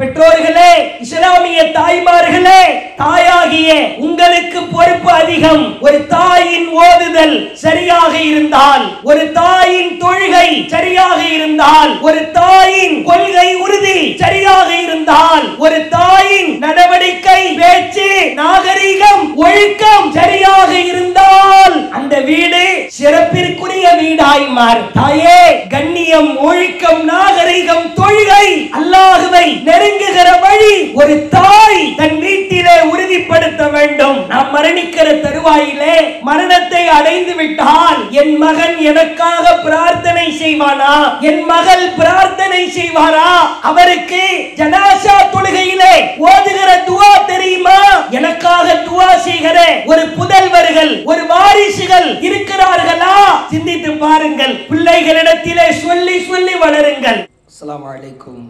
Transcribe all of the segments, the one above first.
பெற்றோர்களே, இஸ்லாமிய தாய்மார்களே, தாயாகிய உங்களுக்கு பொறுப்பு அதிகம். ஒரு தாயின் ஓதுதல் சரியாக இருந்தால், ஒரு தாயின் தொழுகை சரியாக இருந்தால், ஒரு தாயின் கொள்கை உறுதி சரியாக இருந்தால், ஒரு தாயின் நடவடிக்கை, பேச்சு, நாகரீகம், ஒழுக்கம் சரியாக இருந்தால் அந்த வீடு சிறப்பிற்குரிய வீடாய் மாறும். தாயே, கண்ணியம், ஒழுக்கம், நாகரீகம், தொழுகை, அல்லாஹ்வை நெருங்குகிற வழி ஒரு தாய் தன் வீட்டிலே உறுதிப்படுத்த வேண்டும். நாம் மரணிக்கிற தருவாயிலே மரணத்தை அடைந்து விட்டால் என் மகன் எனக்காக பிரார்த்தனை செய்வானா, என் மகள் பிரார்த்தனை செய்வாரா, அவருக்கு ஜனாசா தொழுகையிலே ஓதுகிற துஆ தெரியுமா, எனக்காக துஆ செய்கிற ஒரு புதல்வர்கள், ஒரு வாரிசுகள் இருக்கிறார்களா? சிந்தித்து பாருங்கள். பிள்ளைகளிடத்திலே சொல்லி சொல்லி வளருங்கள். அஸ்ஸலாமு அலைக்கும்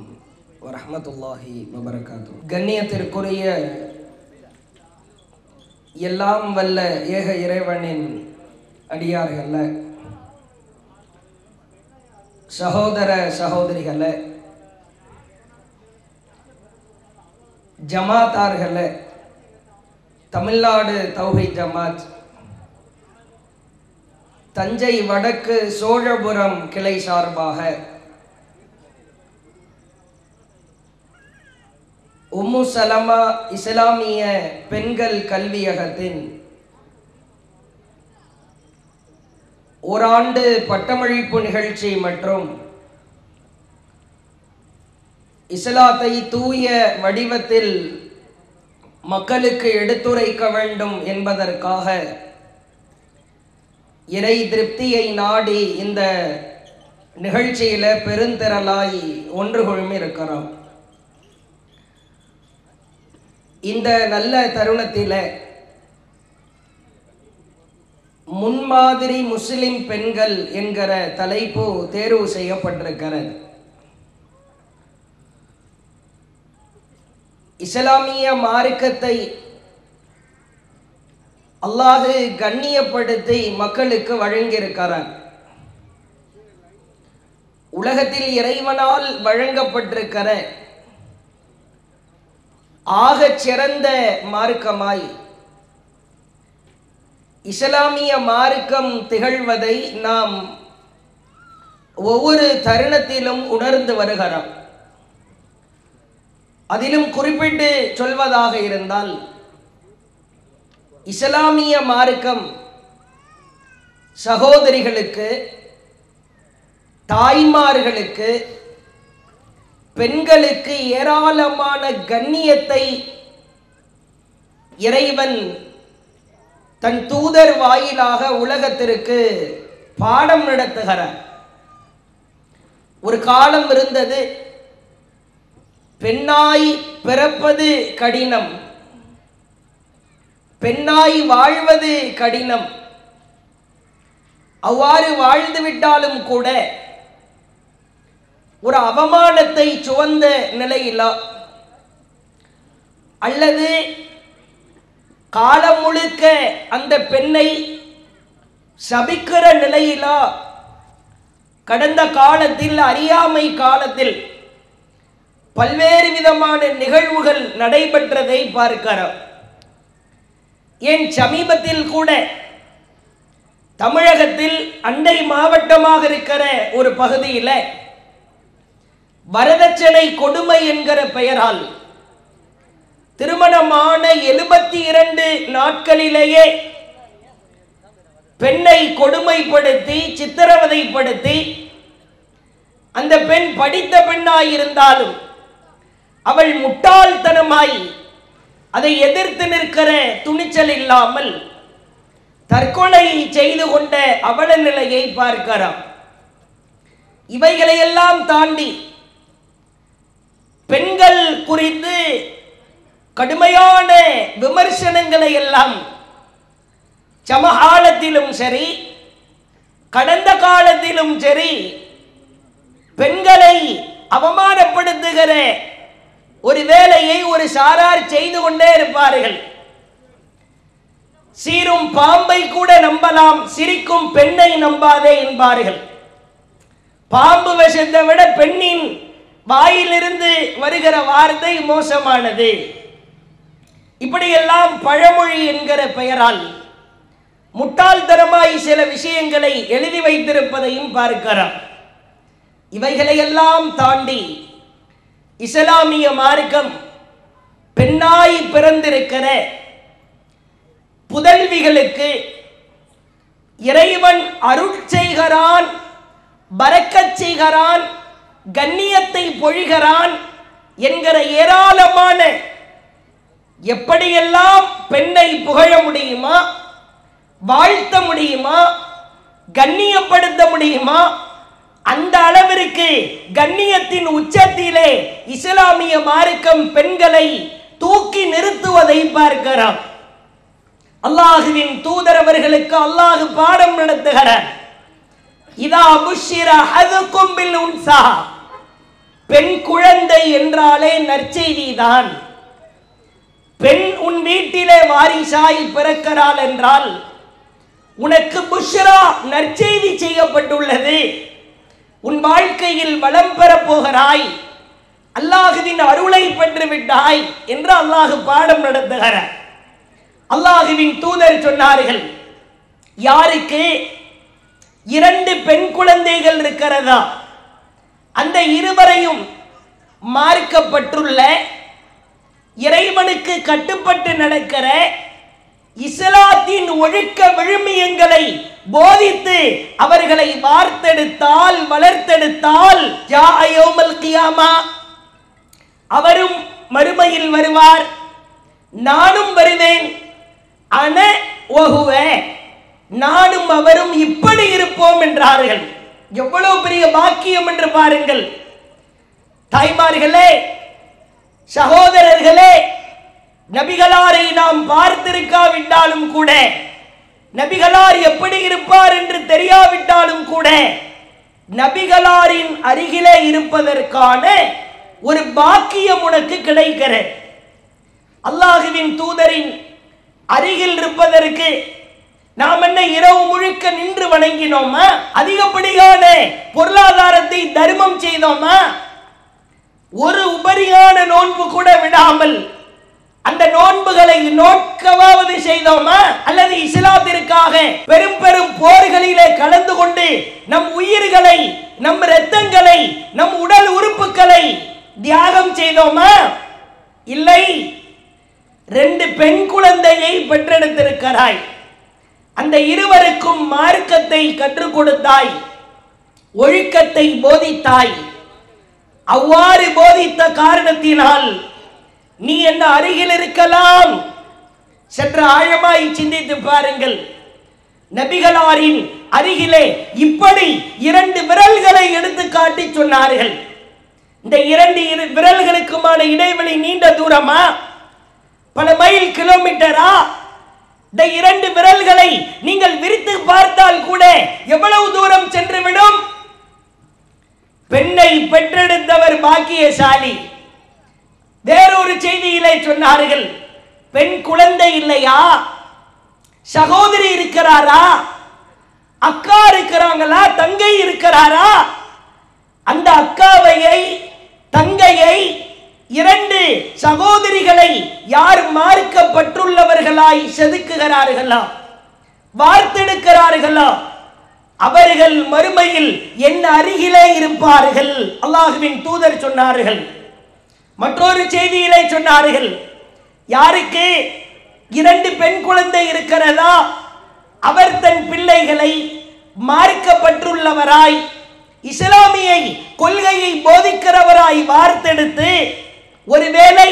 வரஹ்மத்துல்லாஹி வபரகாத்துஹு. கண்ணியத்திற்குரிய எல்லாம் வல்ல ஏக இறைவனின் அடியார்கள, சகோதர சகோதரிகள, ஜமாத்தார்கள, தமிழ்நாடு தௌஹீத் ஜமாத் தஞ்சை வடக்கு சோழபுரம் கிளை சார்பாக உம்மு சலமா இஸ்லாமிய பெண்கள் கல்வியகத்தின் ஓராண்டு பட்டமளிப்பு நிகழ்ச்சி மற்றும் இஸ்லாத்தை தூய வடிவத்தில் மக்களுக்கு எடுத்துரைக்க வேண்டும் என்பதற்காக இறை திருப்தியை நாடி இந்த நிகழ்ச்சியில பெருந்திரளாய் ஒன்று குழுமி இருக்கிறோம். இந்த நல்ல தருணத்தில் முன்மாதிரி முஸ்லிம் பெண்கள் என்கிற தலைப்பு தேர்வு செய்யப்பட்டிருக்கிறது. இஸ்லாமிய மார்க்கத்தை அல்லாஹ் கண்ணியப்படுத்தி மக்களுக்கு வழங்கியிருக்கிறார். உலகத்தில் இறைவனால் வழங்கப்பட்டிருக்கிற ஆகச் சிறந்த மார்க்கமாய் இஸ்லாமிய மார்க்கம் திகழ்வதை நாம் ஒவ்வொரு தருணத்திலும் உணர்ந்து வருகிறோம். அதிலும் குறிப்பிட்டு சொல்வதாக இருந்தால், இஸ்லாமிய மார்க்கம் சகோதரிகளுக்கு, தாய்மார்களுக்கு, பெண்களுக்கு ஏராளமான கண்ணியத்தை இறைவன் தன் தூதர் வாயிலாக உலகத்திற்கு பாடம் நடத்துகிறார். ஒரு காலம் இருந்தது, பெண்ணாய் பிறப்பது கடினம், பெண்ணாய் வாழ்வது கடினம். அவ்வாறு வாழ்ந்துவிட்டாலும் கூட ஒரு அவமானத்தை சுமந்த நிலையிலா அல்லது காலம் முழுக்க அந்த பெண்ணை சபிக்கிற நிலையிலா கடந்த காலத்தில், அறியாமை காலத்தில் பல்வேறு விதமான நிகழ்வுகள் நடைபெற்றதை பார்க்கிறோம். ஏன் சமீபத்தில் கூட தமிழகத்தில் அண்டை மாவட்டமாக இருக்கிற ஒரு பகுதியில் வரதட்சணை கொடுமை என்கிற பெயரால் திருமணமான 72 நாட்களிலேயே பெண்ணை கொடுமைப்படுத்தி சித்திரவதைப்படுத்தி, அந்த பெண் படித்த பெண்ணாயிருந்தாலும் அவள் முட்டாள்தனமாய் அதை எதிர்த்து நிற்கிற துணிச்சல் இல்லாமல் தற்கொலை செய்து கொண்ட அவல நிலையை பார்க்கிறோம். இவைகளையெல்லாம் தாண்டி பெண்கள் குறித்து கடுமையான விமர்சனங்களை எல்லாம் சமகாலத்திலும் சரி, கடந்த காலத்திலும் சரி, பெண்களை அவமானப்படுத்துகிற ஒரு வேலையை ஒரு சாரார் செய்து கொண்டே இருப்பார்கள். சீரும் பாம்பை கூட நம்பலாம், சிரிக்கும் பெண்ணை நம்பாதே என்பார்கள். பாம்பு விஷத்தை விட பெண்ணின் வாயிலிருந்து வருகிற வார்த்தை மோசமானது. இப்படியெல்லாம் பழமொழி என்கிற பெயரால் முட்டாள்தனமாய் சில விஷயங்களை எழுதி வைத்திருப்பதையும் பார்க்கிறோம். இவைகளையெல்லாம் தாண்டி இஸ்லாமிய மார்க்கம் பெண்ணாய் பிறந்திருக்கிற புதல்விகளுக்கு இறைவன் அருள் செய்கிறான், பரக்கத் செய்கிறான், கண்ணியத்தை பொழிகிறான் என்கிற ஏராளமான, எப்படியெல்லாம் பெண்ணை புகழ முடியுமா, வாழ்த்த முடியுமா, கண்ணியப்படுத்த முடியுமா, அந்த அளவிற்கு கண்ணியத்தின் உச்சத்திலே இஸ்லாமிய மார்க்கம் பெண்களை தூக்கி நிறுத்துவதை பார்க்கிறோம். அல்லாஹுவின் தூதர் அவர்களுக்கு அல்லாஹ் பாடம் நடத்துகிறார். இதா புஷ்ஷிர அஹதுக்கும் பில் உன்ஸா, பெண் குழந்தை என்றாலே நற்செய்திதான். பெண் உன் வீட்டிலே வாரிசாய் பிறக்கிறாள் என்றால் உனக்கு புஷ்ரா, நற்செய்தி செய்யப்பட்டுள்ளது, உன் வாழ்க்கையில் வளம் பெறப் போகிறாய், அல்லாஹுவின் அருளை பெற்று விட்டாய் என்று அல்லாஹ் பாடம் நடத்துகிறார். அல்லாஹுவின் தூதர் சொன்னார்கள், யாருக்கு 2 பெண் குழந்தைகள் இருக்கிறதா, அந்த இருவரையும் மார்க்கப்பட்டுள்ள இறைவனுக்கு கட்டுப்பட்டு நடக்கிற இஸ்லாத்தின் ஒழுக்க விழுமியங்களை போதித்து அவர்களை வார்த்தெடுத்தால், வளர்த்தெடுத்தால், யௌமல் கியாமா, அவரும் மறுமையில் வருவார், நானும் வருவேன், அன வஹுவ, நானும் அவரும் இப்படி இருப்போம் என்றார்கள். எவ்வளவு பெரிய பாக்கியம் என்று பாருங்கள். தாய்மார்களே, சகோதரர்களே, நபிகளாரை நாம் பார்த்திருக்காவிட்டாலும் கூட, நபிகளார் எப்படி இருப்பார் என்று தெரியாவிட்டாலும் கூட, நபிகளாரின் அருகிலே இருப்பதற்கான ஒரு பாக்கியம் உனக்கு கிடைக்கிறது. அல்லாஹுவின் தூதரின் அருகில் இருப்பதற்கு நாம் என்ன இரவு முழுக்க நின்று வணங்கினோமா? அதிகப்படியான பொருளாதாரத்தை தர்மம் செய்தோமா? ஒரு உபரியான நோன்பு கூட விடாமல் அந்த நோன்புகளை நோக்கவாவது செய்தோமா? அல்லது இஸ்லாத்திற்காக பெரும் பெரும் போர்களிலே கலந்து கொண்டு நம் உயிர்களை, நம் இரத்தங்களை, நம் உடல் உறுப்புகளை தியாகம் செய்தோமா? இல்லை. 2 பெண் குழந்தையை பெற்றெடுத்திருக்கிறாய், அந்த இருவருக்கும் மார்க்கத்தை கற்றுக் கொடுத்தாய், ஒழுக்கத்தை போதித்தாய். அவ்வாறு போதித்த காரணத்தினால் நீ என்ன அருகில் இருக்கலாம். சற்று ஆழமாய் சிந்தித்து பாருங்கள். நபிகளாரின் அருகிலே இப்படி 2 விரல்களை எடுத்து காட்டி சொன்னார்கள். இந்த 2 விரல்களுக்குமான இடைவெளி நீண்ட தூரமா, பல மைல், கிலோமீட்டரா? இந்த 2 விரல்களை நீங்கள் விரித்து பார்த்தால் கூட எவ்வளவு தூரம் சென்று விடும்? பெண்ணை பெற்றெடுத்தவர் பாக்கியசாலி. வேறொரு செய்தியிலே சொன்னார்கள், பெண் குழந்தை இல்லையா, சகோதரி இருக்கிறாரா, அக்கா இருக்கிறாங்களா, தங்கை இருக்கிறாரா? அந்த அக்காவையை, தங்கையை, 2 சகோதரிகளை யார் மார்க்கப்பட்டுள்ளவர்களாய் செதுக்குகிறார்களோ, வார்த்தெடுக்கிறார்களோ, அவர்கள் மறுமையில் என்ன அருகிலே இருப்பார்கள். அல்லாஹுவின் தூதர் சொன்னார்கள். மற்றொரு செய்தியிலே சொன்னார்கள், யாருக்கு 2 பெண் குழந்தை இருக்கிறதா, அவர் தன் பிள்ளைகளை மார்க்கப்பட்டுள்ளவராய், இஸ்லாமிய கொள்கையை போதிக்கிறவராய் வார்த்தெடுத்து, ஒருவேளை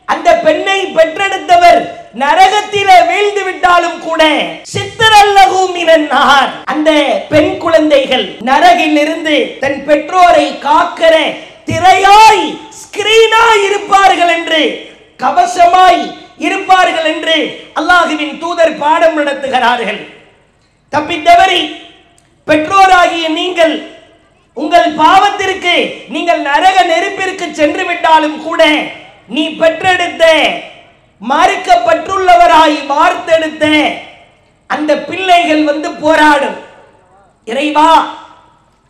அந்த பெண்ணை பெற்றெடுத்தவர் நரகத்திலே வீழ்ந்து விட்டாலும் கூட, சித்தரல்லஹு மினன்னார், அந்த பெண் குழந்தைகள் நரகில் இருந்து தன் பெற்றோரை காக்கிற திரையாய், ஸ்கிரீனாய் இருப்பார்கள் என்று, கவசமாய் இருப்பார்கள் என்று அல்லாஹுவின் தூதர் பாடம் நடத்துகிறார்கள். தப்பித்தவறி பெற்றோராகிய நீங்கள் உங்கள் பாவத்திற்கு நீங்கள் நரக நெருப்பிற்கு சென்று விட்டாலும் கூட, நீ பெற்றெடுத்த, மறுக்கப்பட்டுள்ளவராய் வார்த்தெடுத்த அந்த பிள்ளைகள் வந்து போராடும். இறைவா,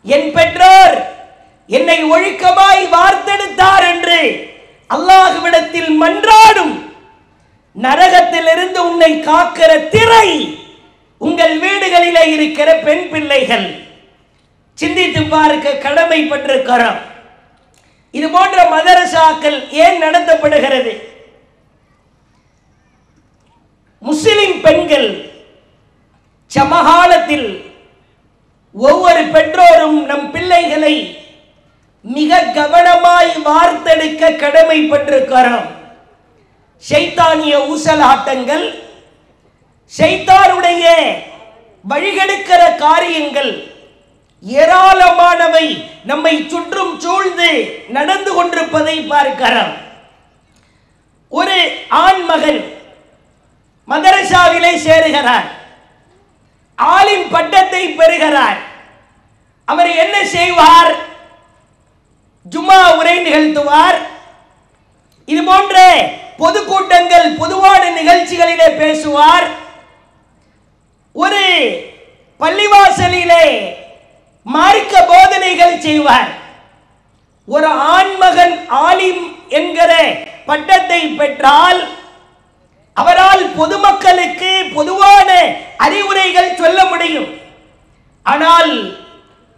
என் பெற்றோர் என்னை ஒழுக்கமாய் வார்த்தெடுத்தார் என்று அல்லாஹ்விடத்தில் மன்றாடும் நரகத்திலிருந்து உன்னை காக்கிற திரை உங்கள் வீடுகளிலே இருக்கிற பெண் பிள்ளைகள். சிந்தித்து பார்க்க கடமைப்பட்டிருக்கிறோம். இது போன்ற மதரசாக்கள் ஏன் நடத்தப்படுகிறது? முஸ்லிம் பெண்கள் சமகாலத்தில் ஒவ்வொரு பெற்றோரும் நம் பிள்ளைகளை மிக கவனமாய் வார்த்தெடுக்க கடமைப்பட்டிருக்கிறோம். ஷைத்தானிய ஊசலாட்டங்கள், ஷைத்தானுடைய வழிகெடுக்கிற காரியங்கள் ஏராளமானவை நம்மை சுற்றும் சூழ்ந்து நடந்து கொண்டிருப்பதை பார்க்கிறோம். ஒரு ஆண் மகன் மதரசாவிலே சேருகிறார், ஆலிம் பட்டத்தை பெறுகிறார். அவர் என்ன செய்வார்? ஜும்மா உரை நிகழ்த்துவார். இது போன்ற பொதுக்கூட்டங்கள், பொதுவான நிகழ்ச்சிகளிலே பேசுவார். ஒரு பள்ளிவாசலிலே மார்க்க போதனைகள் செய்வார். ஒரு ஆண்மகன் ஆலிம் என்கிற பட்டத்தை பெற்றால் அவரால் பொதுமக்களுக்கு பொதுவான அறிவுரைகள் சொல்ல முடியும். ஆனால்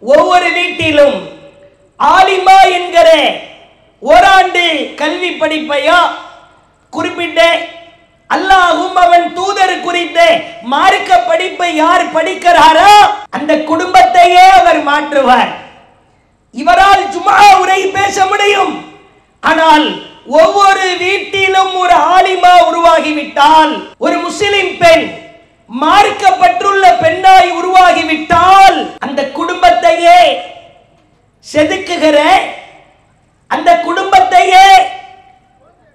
ஒவ்வொரு வீட்டிலும் ஆலிமா என்கிற ஓராண்டு கல்வி படிப்பையா, குறிப்பிட்ட அல்லாஹும் அவன் தூதர் குறித்த மார்க்க படிப்பை யார் படிக்கிறாரோ அந்த குடும்பத்தையே அவர் மாற்றுவார். இவரால் ஜும்ஆ உரை பேச முடியும். ஆனால் ஒவ்வொரு வீட்டிலும் ஒரு ஆலிமா உருவாகிவிட்டால், ஒரு முஸ்லிம் பெண் மார்க்கப்பட்டுள்ள பெண்ணாய் உருவாகிவிட்டால் அந்த குடும்பத்தையே செதுக்குகிற, அந்த குடும்பத்தையே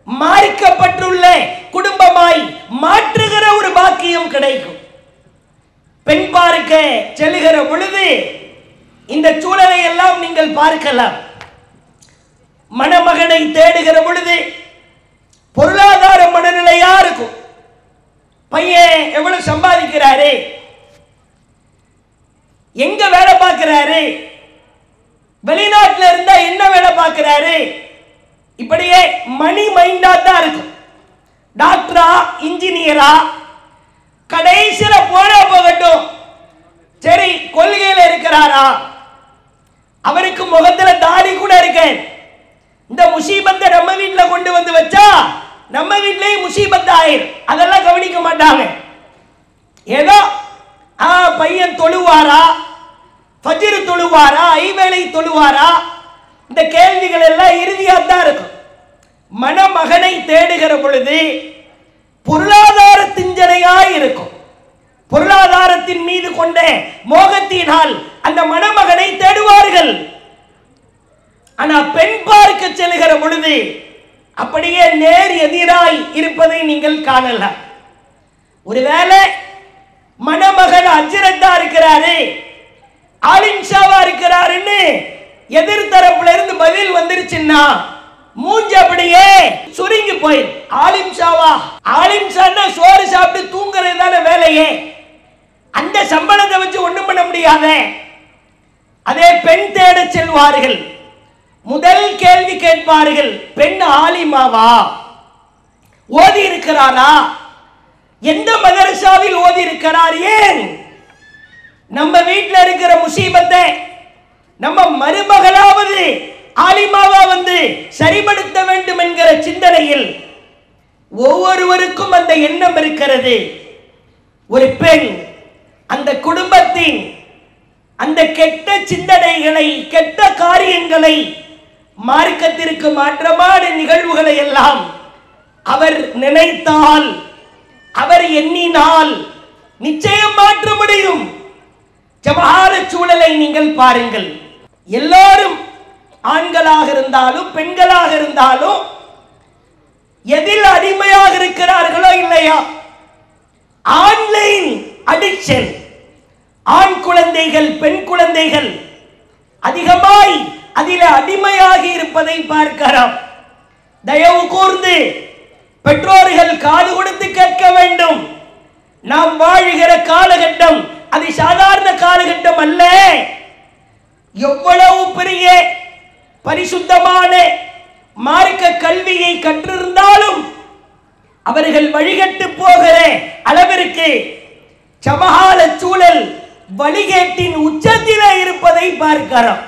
மார்க்கப்பட்டுள்ள குடும்பமாய் மாற்றுகிற ஒரு பாக்கியம் கிடைக்கும். பெண் பார்க்க செல்லுகிற பொழுது இந்த சூழலை எல்லாம் நீங்கள் பார்க்கலாம். மணமகனை தேடுகிற பொழுது பொருளாதார மனநிலையா இருக்கும். பையன் எவ்வளவு சம்பாதிக்கிறாரு, எங்க வேலை பார்க்கிறாரு, வெளிநாட்டில் இருந்தா என்ன வேலை பார்க்கிறாரு, இப்படியே மணி மைண்டா தான் இருக்கும். டாக்டரா, இன்ஜினியரா, கடைசியில போனா போகட்டும், சரி கொள்கையில இருக்கிறாரா, அவருக்கு முகத்துல தாடி கூட இருக்கு. இந்த முசீபத்தை நம்ம வீட்டில் கொண்டு வந்து வச்சா நம்ம வீட்டிலேயே முசீபத் ஆயிரும். அதெல்லாம் கவனிக்க மாட்டாங்க. ஏதோ பையன் தொழுவாரா, ஃபஜ்ர் தொழுவாரா, ஐவேளை தொழுவாரா, இந்த கேள்விகள் எல்லாம் இறுதியாக தான் இருக்கும். மணமகனை தேடுகிற பொழுது பொருளாதார திஞ்சனையாய் இருக்கும். பொருளாதாரத்தின் மீது கொண்ட மோகத்தினால் அந்த மணமகனை தேடுவார்கள். ஆனா பெண் பார்க்க செல்லுகிற பொழுது அப்படியே நேர் எதிராய் இருப்பதை நீங்கள் காணலாம். ஒருவேளை மணமகன் அஜ்ரத்தா இருக்கிறாரு, ஆலிம்ஷாவா இருக்கிறாருன்னு எதிர்த்தரப்புல இருந்து பதில் வந்துருச்சுன்னா மூஞ்சி அப்படியே சுருங்கி போயிடும். ஆலிம்ஷாவா, ஆலிம்ஷான்னா சோறு சாப்பிட்டு தூங்குறது தானே வேலையே, அந்த சம்பளத்தை வச்சு ஒண்ணும் பண்ண முடியாத. அதே பெண் தேட செல்வார்கள், முதல் கேள்வி கேட்பார்கள், பெண் ஆலிமாவா, ஓதி இருக்கிறாரா, எந்த மதரசாவில் ஓதி இருக்கிறார். ஏன் நம்ம வீட்டில் இருக்கிற முசீபத்தை நம்ம மருமகளாவது ஆலிமாவா வந்து சரிபடுத்த வேண்டும் என்கிற சிந்தனையில் ஒவ்வொருவருக்கும் அந்த எண்ணம் இருக்கிறது. ஒரு பெண் அந்த குடும்பத்தின் அந்த கெட்ட சிந்தனைகளை, கெட்ட காரியங்களை, மார்க்கத்திற்கு மாற்றமான நிகழ்வுகளை எல்லாம் அவர் நினைத்தால், அவர் எண்ணினால் நிச்சயம் மாற்ற முடியும். ஜமால சூழலை நீங்கள் பாருங்கள். எல்லாரும் ஆண்களாக இருந்தாலும் பெண்களாக இருந்தாலும் எதில் அடிமையாக இருக்கிறார்களோ இல்லையா, ஆன்லைன் அடிக்ஷன். ஆண் குழந்தைகள், பெண் குழந்தைகள் அதிகமாய் அதில் அடிமையாகி இருப்பதை பார்க்கிறோம். தயவு கூர்ந்து பெற்றோர்கள் காது கொடுத்து கேட்க வேண்டும். நாம் வாழுகிற காலகட்டம் அது சாதாரண காலகட்டம் அல்ல. எவ்வளவு பெரிய பரிசுத்தமான மார்க்க கல்வியை கற்றிருந்தாலும் அவர்கள் வழிகட்டு போகிற அளவிற்கு சமகால சூழல் வழிகேட்டின் உச்சத்திலே இருப்பதை பார்க்கிறோம்.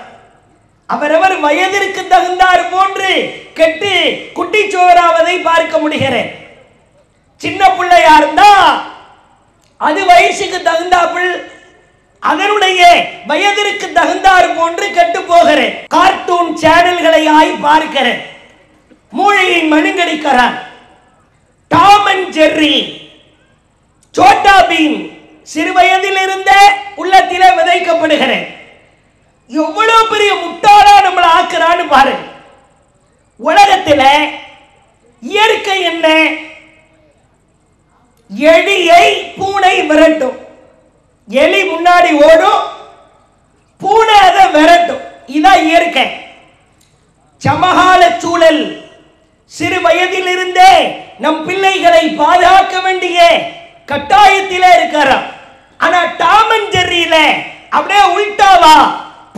அவரவர் வயதிற்கு தகுந்தார் போன்று கெட்டு குட்டிச்சோராவதை பார்க்க முடிகிறது. சின்ன பிள்ளையா இருந்தா அது வயசுக்கு தகுந்தாப்புள் அதனுடைய வயதிற்கு தகுந்தார் போன்று கெட்டு போகிறேன். கார்ட்டூன் சேனல்களை பார்க்கிறேன். மூளையை மழுங்கடிக்கிறான். Tom and Jerry, Chhota Bheem சிறு வயதில் இருந்த உள்ளத்திலே விதைக்கப்படுகிறேன். எவ்வளவு பெரிய முட்டாளா நம்மளை ஆக்குறான்னு பாரு. உலகத்தில் இயற்கை என்ன? எலியை பூனை விரட்டும். எலி முன்னாடி ஓடும், பூனை அதை விரட்டும். இதான் இயற்கை. சமகால சூழல் சிறு வயதில் இருந்தே நம் பிள்ளைகளை பாதுகாக்க வேண்டிய கட்டாயத்திலே இருக்கிறோம். ஆனா டாம் அண்ட் ஜெர்ரியில அப்படியே உல்டாவா,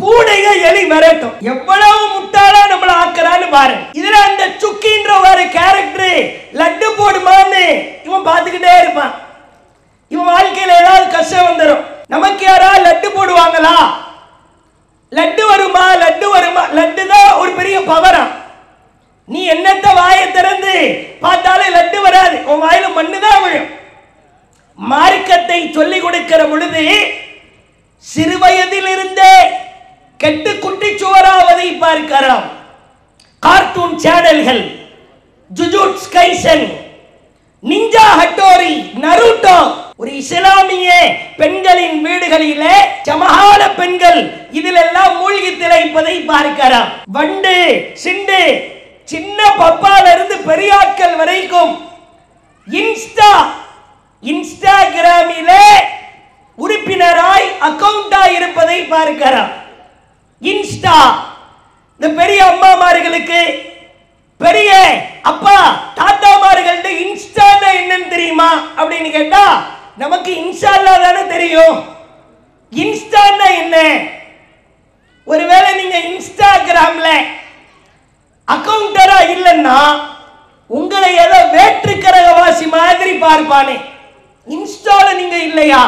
பூனைய எலி விரட்டும். எவ்வளவு முட்டாளா நம்மள ஆக்குறான்னு பாரு. இதுல அந்த சுக்கின்ற ஒரு கேரக்டர் லட்டு போடுமான்னு இவன் பார்த்துக்கிட்டே இருப்பான். இவன் வாழ்க்கையில ஏதாவது கஷ்டம் வந்துடும். நமக்கு யாராவது லட்டு போடுவாங்களா? லட்டு வருமா? லட்டு வருமா? லட்டு தான் ஒரு பெரிய பவரா. நீ என்னத்த வாயை திறந்து பார்த்தாலும் லட்டு வராது, உன் வாயில மண்ணுதான் விழும். மார்க்கத்தை சொல்லிக் கொடுக்கிற பொழுது சிறு வயதில் இருந்தே கெட்டு குட்டிச்சுவராவதை பார்க்கிறோம். கார்ட்டூன் சேனல்கள், jujutsu kaizen, ninja Hattori, Naruto. ஒரு இஸ்லாமிய பெண்களின் வீடுகளிலே சமகால பெண்கள் இதில் எல்லாம் மூழ்கி திளைப்பதை பார்க்கிறோம். வண்டு சிண்டு, சின்ன பப்பால இருந்து பெரியாட்கள் வரைக்கும் இன்ஸ்டாகிராமிலே உறுப்பினராய் அக்கவுண்டாய் இருப்பதை பார்க்கிறோம். இன்ஸ்டா இந்த பெரிய அம்மாமார்களுக்கு, பெரிய அப்பா தாத்தாமார்கள்ட்ட இன்ஸ்டா என்னன்னு தெரியுமா அப்படின்னு கேட்டா நமக்கு இன்ஷா அல்லாஹ் தானே தெரியும். இன்ஸ்டா என்ன? ஒருவேளை நீங்க இன்ஸ்டாகிராம்ல அக்கவுண்டரா இல்லைன்னா உங்களை ஏதோ வேற்றுக்கரகவாசி மாதிரி பார்ப்பானே. இன்ஸ்டால நீங்க இல்லையா?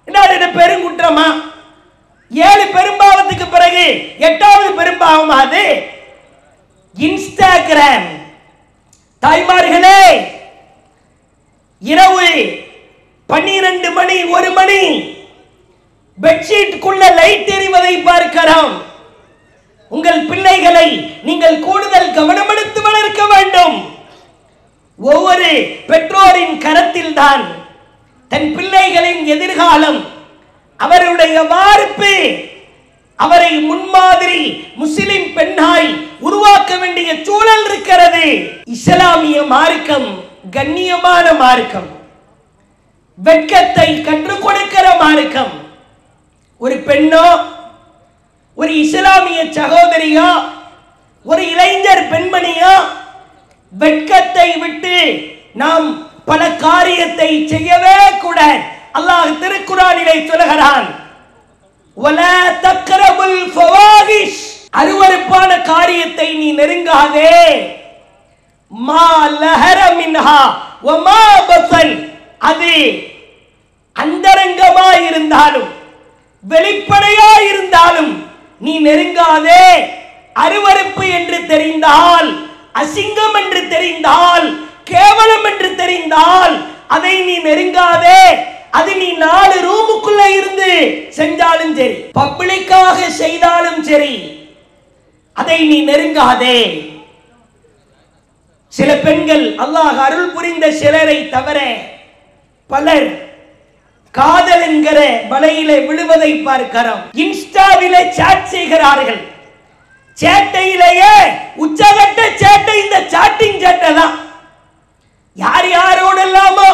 என்ன பெருங்குற்றமா? 7 பெரும்பாவத்துக்கு பிறகு 8வது பெரும்பாவமா அது? இன்ஸ்டாகிராம். தாய்மார்களே, இரவு 12 மணி 1 மணி பெட்ஷீட்டுக்குள்ள லைட் எரிவதை பார்க்கிறோம். உங்கள் பிள்ளைகளை நீங்கள் கூடுதல் கவனமெடுத்து வளர்க்க வேண்டும். ஒவ்வொரு பெற்றோரின் கரத்தில் தான் தன் பிள்ளைகளின் எதிர்காலம், அவருடைய வார்ப்பு, அவரை முன்மாதிரி முஸ்லிம் பெண்ணாய் உருவாக்க வேண்டிய சூழல் இருக்கிறது. இஸ்லாமிய மார்க்கம் கண்ணியமான மார்க்கம், வெட்கத்தை கற்றுக் கொடுக்கிற மார்க்கம். ஒரு பெண்ணோ, ஒரு இஸ்லாமிய சகோதரியோ, ஒரு இளைஞர் பெண்மணியோ வெட்கத்தை விட்டு நாம் பல காரியத்தை செய்யவே கூட. அல்லாஹ் திருக்குர்ஆனிலே சொல்கிறான், வலா தக்ரபுல் ஃபவாஹிஷ், அருவருப்பான காரியத்தை நீ நெருங்காதே. மா லஹர மின்ஹா வமா பஸல், அது அந்தரங்கமா இருந்தாலும் வெளிப்படையா இருந்தாலும் நீ நெருங்காதே. அருவருப்பு என்று தெரிந்தால், அசிங்கம் என்று தெரிந்தால், கேவலம் என்று தெரிந்தால் அதை நீ நெருங்காதே. அது நீ 4 ரூமுக்குள்ள இருந்து செஞ்சாலும் சரி, பப்ளிக்காக செய்தாலும் சரி, அதை நீ நெருங்காதே. சில பெண்கள், அல்லாஹ் அருள் புரிந்த சிலரை தவிர பலர் காதல் என்கிற வலையிலே விழுவதை பார்க்கிறோம். இன்ஸ்டாவிலே சாட் செய்கிறார்கள். சேட்டையிலேயே உச்சகட்ட சேட்டை இந்த சாட்டிங் சேட்டை தான். யார் யாரோடு எல்லாமோ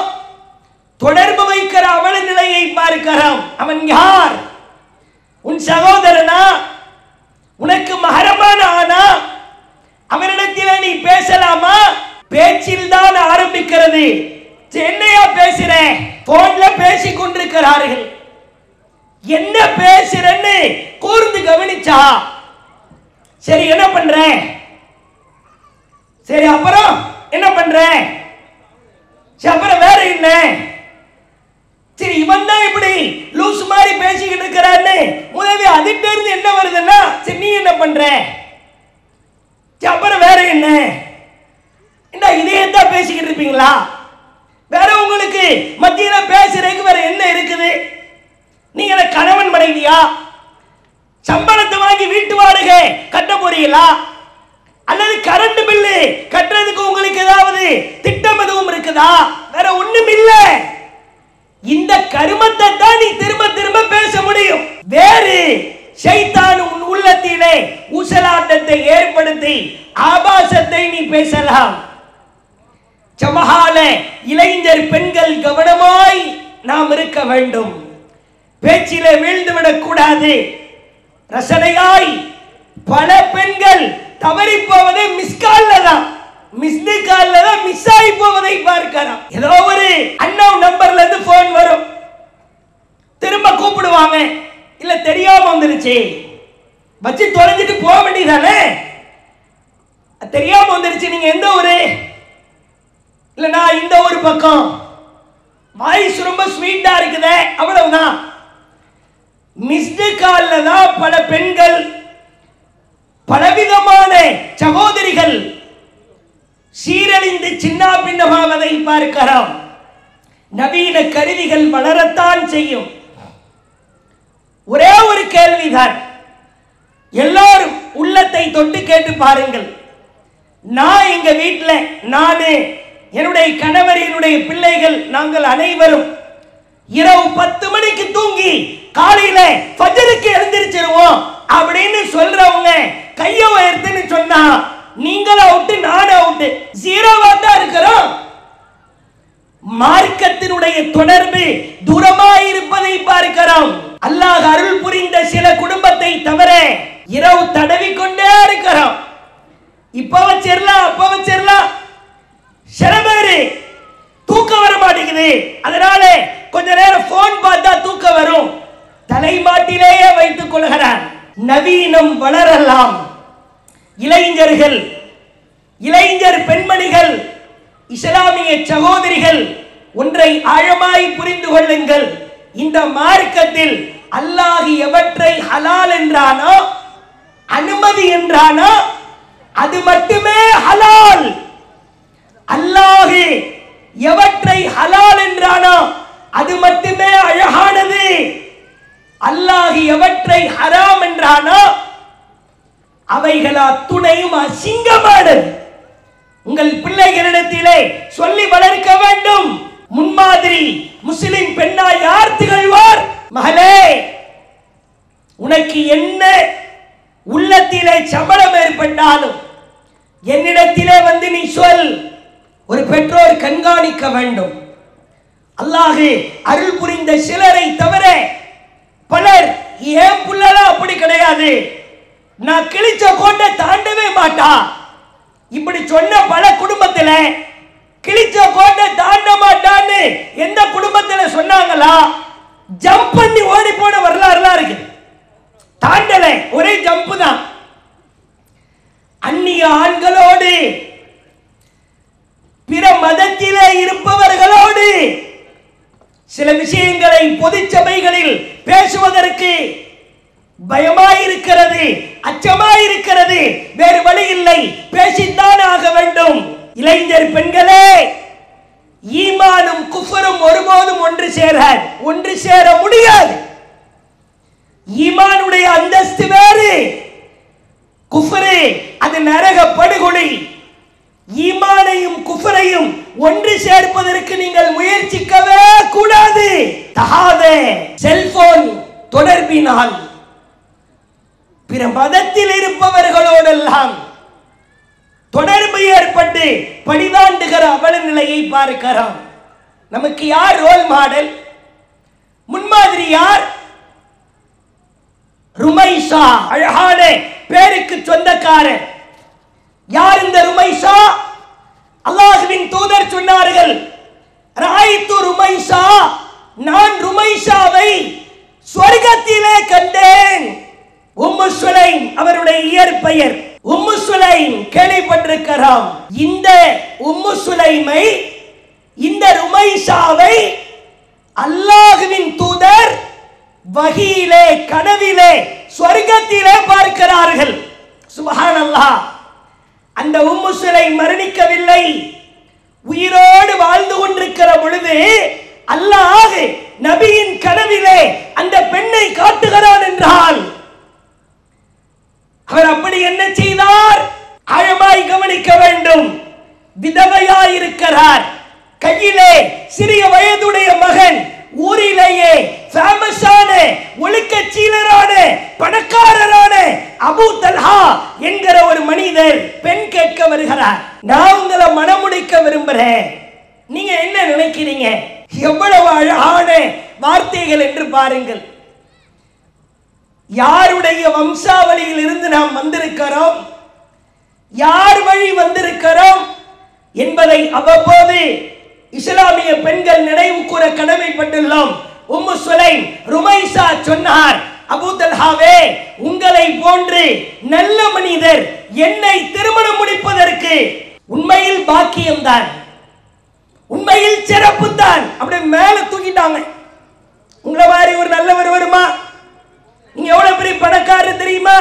தொடர்பு வைக்கிற அவல நிலையை பார்க்கிறோம். அவன் யார்? உன் சகோதரனா? உனக்கு மகரமான ஆனா? அவனிடத்தில் நீ பேசலாமா? பேச்சில் தான் ஆரம்பிக்கிறது. என்னையா பேசுற? போன்ல பேசிக் கொண்டிருக்கிறார்கள். என்ன பேசுறன்னு கூர்ந்து கவனிச்சா சரி என்ன பண்ற? சரி அப்புறம் என்ன பண்ற? அப்புறம் வேற என்ன? சரி இவன் தான் இப்படி லூஸ் மாதிரி பேசிக்கிட்டு இருக்கிறான்னு முதல்ல அதிட்ட இருந்து என்ன வருதுன்னா சரி நீ என்ன பண்ற? அப்புறம் வேற என்ன? இதையே தான் பேசிக்கிட்டு இருப்பீங்களா? வேற உங்களுக்கு மத்தியில பேசுறதுக்கு வேற என்ன இருக்குது? நீங்க கணவன் மனைவியா? சம்பளத்தை வாங்கி வீட்டு வாடகை கட்ட போறீங்களா? அல்லது கரண்ட் பில்லு கட்டுறதுக்கு உங்களுக்கு ஏதாவது திட்டம் எதுவும் இருக்குதா? வேற ஒண்ணும் இல்ல. இந்த கருமத்தை தான் நீ திரும்ப திரும்ப பேச முடியும். வேறு ஷைத்தான் உன் உள்ளத்திலே ஊசலாட்டத்தை ஏற்படுத்தி ஆபாசத்தை நீ பேசலாம். சமகால இளைஞர் பெண்கள் கவனமாய் நாம் இருக்க வேண்டும். பேச்சிலே வீழ்ந்துவிடக் கூடாது. ரசனையாய் பல பெண்கள் தவறி போவதை மிஸ்கால்ல தான் மிஸ் ஆகி போவதை பார்க்கலாம். ஏதோ ஒரு அன்னோன் நம்பர்ல இருந்து போன் வரும், திரும்ப கூப்பிடுவாங்க, இல்ல தெரியாம வந்துருச்சு வச்சு தொலைஞ்சிட்டு போக வேண்டியதானே. தெரியாம வந்துருச்சு, நீங்க எந்த ஊரு? இல்ல நான் இந்த ஒரு பக்கம், வாய்ஸ் ரொம்ப ஸ்வீட்டா இருக்குதே, அவ்வளவுதான். மிஸ்டு கால்ல தான் பல பெண்கள் பலவிதமான சகோதரிகள் சீரழிந்து சின்ன பின்னமாவதை பார்க்கிறோம். நவீன கருவிகள் வளரத்தான் செய்யும். ஒரே ஒரு கேள்விதான், எல்லாரும் உள்ளத்தை தொட்டு கேட்டு பாருங்கள். நான் எங்க வீட்டில், நானு, என்னுடைய கணவர், என்னுடைய பிள்ளைகள், நாங்கள் அனைவரும் இரவு 10 மணிக்கு தூங்கி காலையில ஃபஜ்ருக்கு எழுந்திருச்சிருவோம் அப்படின்னு சொல்றவங்க கையை உயர்த்துன்னு சொன்னா நீங்கள் அவுட்டு, நான் அவுட்டு, ஜீரோவா தான் இருக்கிறோம். மார்க்கத்தினுடைய தொடர்பு தூரமாய் இருப்பதை பார்க்கிறோம். அல்லாஹ் அருள் புரிந்த சில குடும்பத்தை தவிர இரவு தடவி கொண்டே இருக்கிறோம். இப்ப வச்சிரலாம், அப்ப வச்சிரலாம். சில பேரு தூக்கம் வர மாட்டேங்குது, அதனால கொஞ்ச நேரம் போன் பார்த்தா தூக்கம் வரும், தலைமாட்டிலேயே வைத்துக் கொள்கிறான். நவீனம் வளரலாம். இளைஞர்கள், இளைஞர் பெண்மணிகள், இஸ்லாமிய சகோதரிகள் ஒன்றை ஆழமாய் புரிந்து கொள்ளுங்கள். இந்த மார்க்கத்தில் அல்லாஹ் எவற்றை ஹலால் என்றானோ, அனுமதி என்றானோ அது மட்டுமே ஹலால். அல்லாஹ் எவற்றை ஹலால் என்றானோ அது மட்டுமே அழகானது. அல்லாஹ் எவற்றை ஹராம் என்றானோ அவைகள் அத்துணையும் அசிங்கமானது. உங்கள் பிள்ளைகளிடத்திலே சொல்லி வளர்க்க வேண்டும். முன்மாதிரி முஸ்லிம் பெண்ணா யார் திகழ்வார்? மகளே, உனக்கு என்ன உள்ளத்திலே சம்பளம் ஏற்பட்டாலும் என்னிடத்திலே வந்து நீ சொல். ஒரு பெற்றோர் கண்காணிக்க வேண்டும். அல்லாஹ் அருள் புரிந்த சிலரை தவிர பலர் ஏன் புள்ளலாம் அப்படி கிடையாது, நான் கிழிச்ச கோட்டை தாண்டவே மாட்டா, இப்படி சொன்ன பல குடும்பத்துல கிழிச்ச கோட்டை தாண்ட மாட்டான்னு எந்த குடும்பத்துல சொன்னாங்களா? ஜம்ப் பண்ணி ஓடி போன வரலாறுலாம் இருக்கு. தாண்டல, ஒரே ஜம்ப் தான். அந்நிய ஆண்களோடு, பிற மதத்திலே இருப்பவர்களோடு சில விஷயங்களை பொது சபைகளில் பேசுவதற்கு பயமாயிருக்கிறது, அச்சமாயிருக்கிறது. வேறு வழி இல்லை, பேசித்தான் ஆக வேண்டும். இளைஞர் பெண்களே, ஈமானும் குஃபரும் ஒருபோதும் ஒன்று சேர முடியாது. ஈமானுடைய அந்தஸ்து வேறு, குஃபரு அது நரக படுகொலை. ஈமானையும் குஃபரையும் ஒன்று சேர்ப்பதற்கு நீங்கள் முயற்சிக்கவே கூடாது. தகாத செல்போன் தொடர்பினால் பிற மதத்தில் இருப்பவர்களோடெல்லாம் தொடர்பு ஏற்பட்டு படிதாண்டுகிற அவல நிலையை பார்க்கிறோம். நமக்கு யார் ரோல் மாடல், முன்மாதிரி யார்? ருமைசா, அழகான பேருக்கு சொந்தக்காரர். யார் இந்த ருமைசா? அல்லாஹ்வின் தூதர் சொன்னார்கள், ராயித்து ருமைசா, நான் ருமைசாவை சொர்க்கத்திலே கண்டேன். உம்மு சுலைம் அவருடைய இயற்பெயர். உம்மு சுலைம் கேள்விப்பட்டிருக்கிறோம். இந்த உம்மு சுலைமை, இந்த ருமைசாவை அல்லாஹ்வின் தூதர் வஹீலே கனவிலே சொர்க்கத்திலே பார்க்கிறார்கள். சுப்ஹானல்லாஹ். அந்த உம்மு சுலைம் மரணிக்கவில்லை, உயிரோடு வாழ்ந்து கொண்டிருக்கிற பொழுது அல்லாஹ் நபியின் கனவிலே அந்த பெண்ணை காட்டுகிறான் என்றால் அவர் அப்படி என்ன செய்தார்? ஆழமாய் கவனிக்க வேண்டும். விதவையாயிருக்கிறார், கையிலே சிறிய வயதுடைய மகன், ஊரிலேயே ஃபேமஸான ஒழுக்கச்சீலரான பணக்காரரான அபூ தல்ஹா என்கிற ஒரு மனிதர் பெண் கேட்க வருகிறார். நான் உங்களை மணமுடிக்க விரும்புகிறேன், நீங்க என்ன நினைக்கிறீங்க? எவ்வளவு அழகான வார்த்தைகள் என்று பாருங்கள். யாருடைய வம்சாவளியில் இருந்து நாம் வந்திருக்கிறோம், யார் வழி வந்திருக்கிறோம் என்பதை அவ்வப்போது இஸ்லாமிய பெண்கள் நினைவு கூற கடமைப்பட்டுள்ளோம். உம்மு சுலைம் ருமைசா சொன்னார், அபூ தல்ஹாவே, உங்களை போன்று நல்ல மனிதர் என்னை திருமணம் முடிப்பதற்கு உண்மையில் பாக்கியம்தான், உண்மையில் சிறப்பு தான். அப்படி மேல தூக்கிட்டாங்க. உங்களை மாதிரி ஒரு நல்லவர் வருமா? நீங்க எவ்வளவு பெரிய பணக்காரர் தெரியுமா?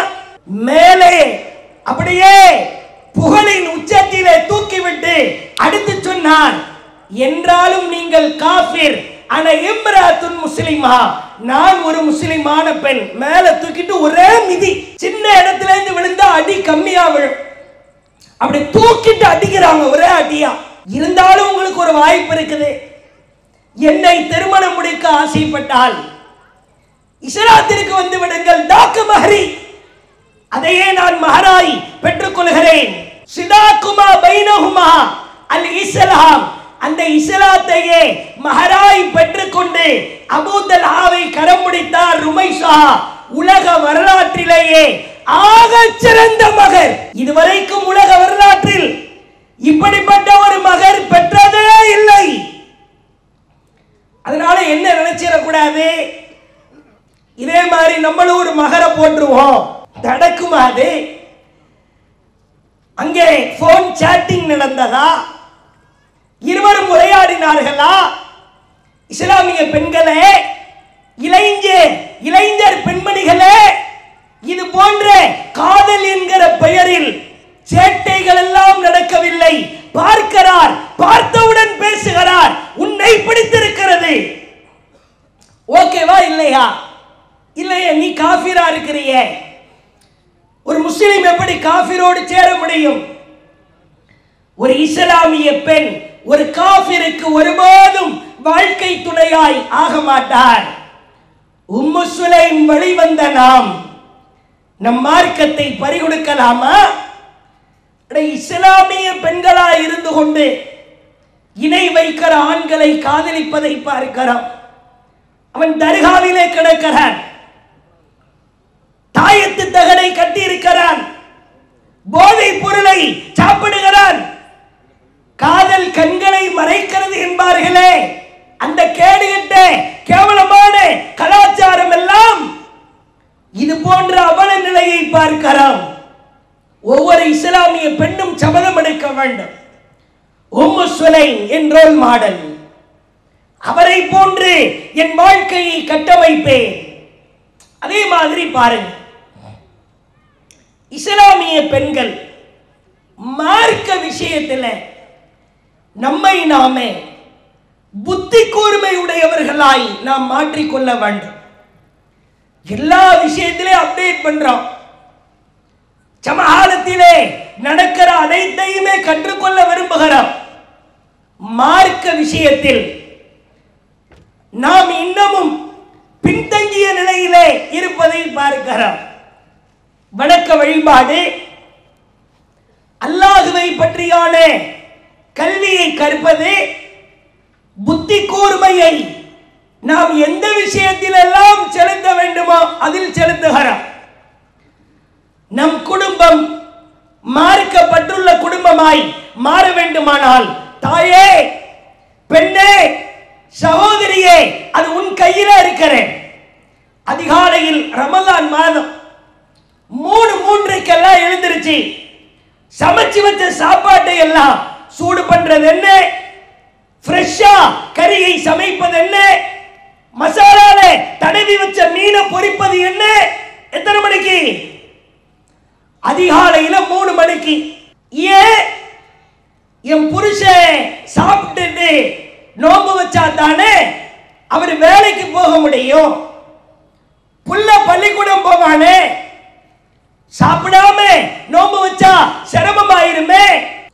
மேலே அப்படியே புகழின் உச்சத்திலே தூக்கிவிட்டு அடுத்து சொன்னார், என்றாலும் நீங்கள் காஃபிர், ஆனா இம்ராத்துன் முஸ்லிமா, நான் ஒரு முஸ்லிமான பெண். மேல தூக்கிட்டு ஒரே மிதி, சின்ன இடத்துல இருந்து விழுந்தா அடி கம்மியா விழும், அப்படி தூக்கிட்டு அடிக்கிறாங்க ஒரே அடியா. இருந்தாலும் உங்களுக்கு ஒரு வாய்ப்பு இருக்குது, என்னை திருமணம் முடிக்க ஆசைப்பட்டால் இஸ்லாத்திற்கு வந்து விடுங்கள், தாக்கு மஹரி, அதையே நான் மஹராய் பெற்றுக் கொள்கிறேன். சிதாக்குமா பைனஹுமா அல் இஸ்லாம், அந்த இஸ்லாத்தையே மஹராய் பெற்றுக்கொண்டு அபூ தல்ஹாவை கரம் முடித்தார் ருமைசா. உலக வரலாற்றிலேயே ஆக சிறந்த மகர், இதுவரைக்கும் உலக வரலாற்றில் இப்படிப்பட்ட ஒரு மகர் பெற்றதே இல்லை. அதனால என்ன நினைச்சிடக்கூடாது, இதே மாதிரி நம்மளும் ஒரு மகரை போட்டுருவோம், நடக்குமா? அது அங்கே போன் சாட்டிங் நடந்ததா? இருவரும் உரையாடினார்களா? இஸ்லாமிய பெண்களே, இளைஞர் பெண்மணிகளே, இது போன்ற காதல் என்கிற பெயரில் சேட்டைகள் எல்லாம் நடக்கவில்லை. பார்க்கிறார், பார்த்தவுடன் பேசுகிறார், உன்னை பிடித்திருக்கிறது, ஓகேவா இல்லையா? இல்லையே, நீ காஃபிரா இருக்கிறீங்க. ஒரு முஸ்லிம் எப்படி காஃபிரோடு சேர முடியும்? ஒரு இஸ்லாமிய பெண் ஒரு காஃபிருக்கு ஒருபோதும் வாழ்க்கை துணையாய் ஆக மாட்டார். உம்மு சுலைம் வழிவந்த நாம் நம் மார்க்கத்தை பறிகொடுக்கலாமா? இஸ்லாமிய பெண்களாய் இருந்து கொண்டு இணை வைக்கிற ஆண்களை காதலிப்பதை பார்க்கிறோம். அவன் தர்காவிலே கிடக்கிறான், தாயத்து தகடை கட்டி இருக்கிறான், போதை பொருளை சாப்பிடுகிறான். காதல் கண்களை மறைக்கிறது என்பார்களே, அந்த கேடுகட்ட கேவலமான கலாச்சாரம் எல்லாம் இது போன்ற அவல நிலையை பார்க்கிறோம். ஒவ்வொரு இஸ்லாமிய பெண்ணும் சபதம் எடுக்க வேண்டும், உம்மு சுலைம் என் ரோல் மாடல், அவரை போன்று என் வாழ்க்கையை கட்டமைப்பேன். அதே மாதிரி பாருங்க, இஸ்லாமிய பெண்கள் மார்க்க விஷயத்தில் நம்மை நாமே புத்தி கூர்மை உடையவர்களாய் நாம் மாற்றிக்கொள்ள வேண்டும். எல்லா விஷயத்திலே அப்டேட் பண்றோம், சமகாலத்திலே நடக்கிற அனைத்தையுமே கற்றுக்கொள்ள விரும்புகிறோம். மார்க்க விஷயத்தில் நாம் இன்னமும் பின்தங்கிய நிலையிலே இருப்பதை பார்க்கிறோம். வணக்க வழிபாடு, அல்லாஹ்வை பற்றியான கல்வியை கற்பது, புத்தி கூர்மையை நாம் எந்த விஷயத்தில் எல்லாம் செலுத்த வேண்டுமோ அதில் செலுத்துகிறோம். நம் குடும்பம் மார்க்கப்பட்டுள்ள குடும்பமாய் மாற வேண்டுமானால், தாயே, பெண்ணே, சகோதரியே, அது உன் கையில இருக்கிற. அதிகாலையில் ரமலான் மாதம் 3:03 எழுந்திருச்சு சமைச்சு வச்ச சாப்பாட்டை எல்லாம் சூடு பண்றது என்ன, ஃப்ரெஷ்ஷா கறியை சமைப்பது என்ன, மசாலால தடவி வச்ச மீனை பொரிப்பது என்ன. எத்தனை மணிக்கு? அதிகாலையில 3 மணிக்கு. ஏன்? என் புருஷன் சாப்பிட்டு நோம்பு வச்சா தானே அவர் வேலைக்கு போக முடியும், புள்ள பள்ளிக்கூடம் போவானே, சாப்பிடாம நோம்பு வச்சா சிரமமாயிருமே.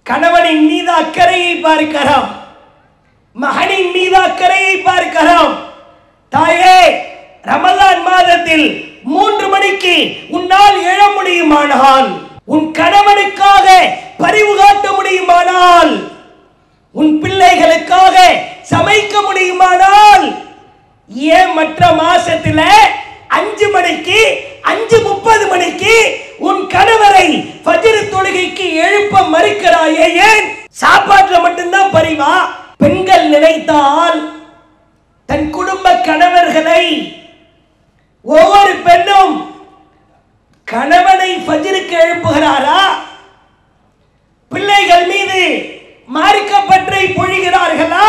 கணவனின் மீது அக்கறையை பார்க்கிறோம், மகனின் மீது அக்கறையை பார்க்கிறோம். தாயே, ரமலான் மாதத்தில் 3 மணிக்கு உன்னால் எழ முடியுமானால், உன் கணவனுக்காக பரிவு காட்ட முடியுமானால், உன் பிள்ளைகளுக்காக சமைக்க முடியுமானால், ஏன் மற்ற மாசத்துல 5 மணிக்கு 5:30 மணிக்கு உன் கணவரை ஃபஜ்ர் தொழுகைக்கு எழுப்ப மறுக்கிறாயே? ஏன்? சாப்பாட்டுல மட்டும்தான் பரிவா? பெண்கள் நினைத்தால் தன் குடும்ப கணவர்களை, ஒவ்வொரு பெண்ணும் கணவனை ஃபஜ்ருக்கு எழுப்புகிறாரா? பிள்ளைகள் மீது மார்க்கப்பற்றை பொழிகிறார்களா?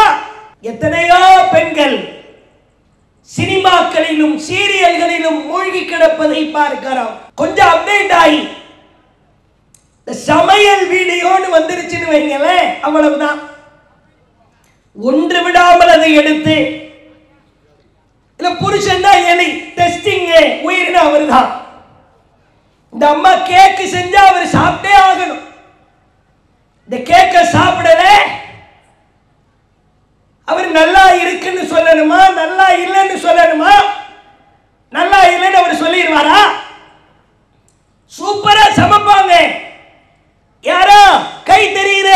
எத்தனையோ பெண்கள் சினிமாக்களிலும் சீரியல்களிலும் மூழ்கி கிடப்பதை பார்க்கிறோம். கொஞ்சம் அப்டேட் ஆகி சமையல் வீடியோன்னு வந்துருச்சுன்னு வைங்களேன், அவ்வளவுதான். ஒன்று விடாமல் அதை எடுத்து, இல்ல புருஷன் தான் எலி, டெஸ்டிங் உயிரின அவர் தான். இந்த அம்மா கேக்கு செஞ்சா அவர் சாப்பிட்டே ஆகணும். இந்த கேக்க சாப்பிடல, அவர் நல்லா இருக்குன்னு சொல்லணுமா, நல்லா இல்லைன்னு சொல்லணுமா? நல்லா இல்லைன்னு அவர் சொல்லிடுவாரா? சூப்பரா சமைப்பாங்க. யாரோ கை தெரியுற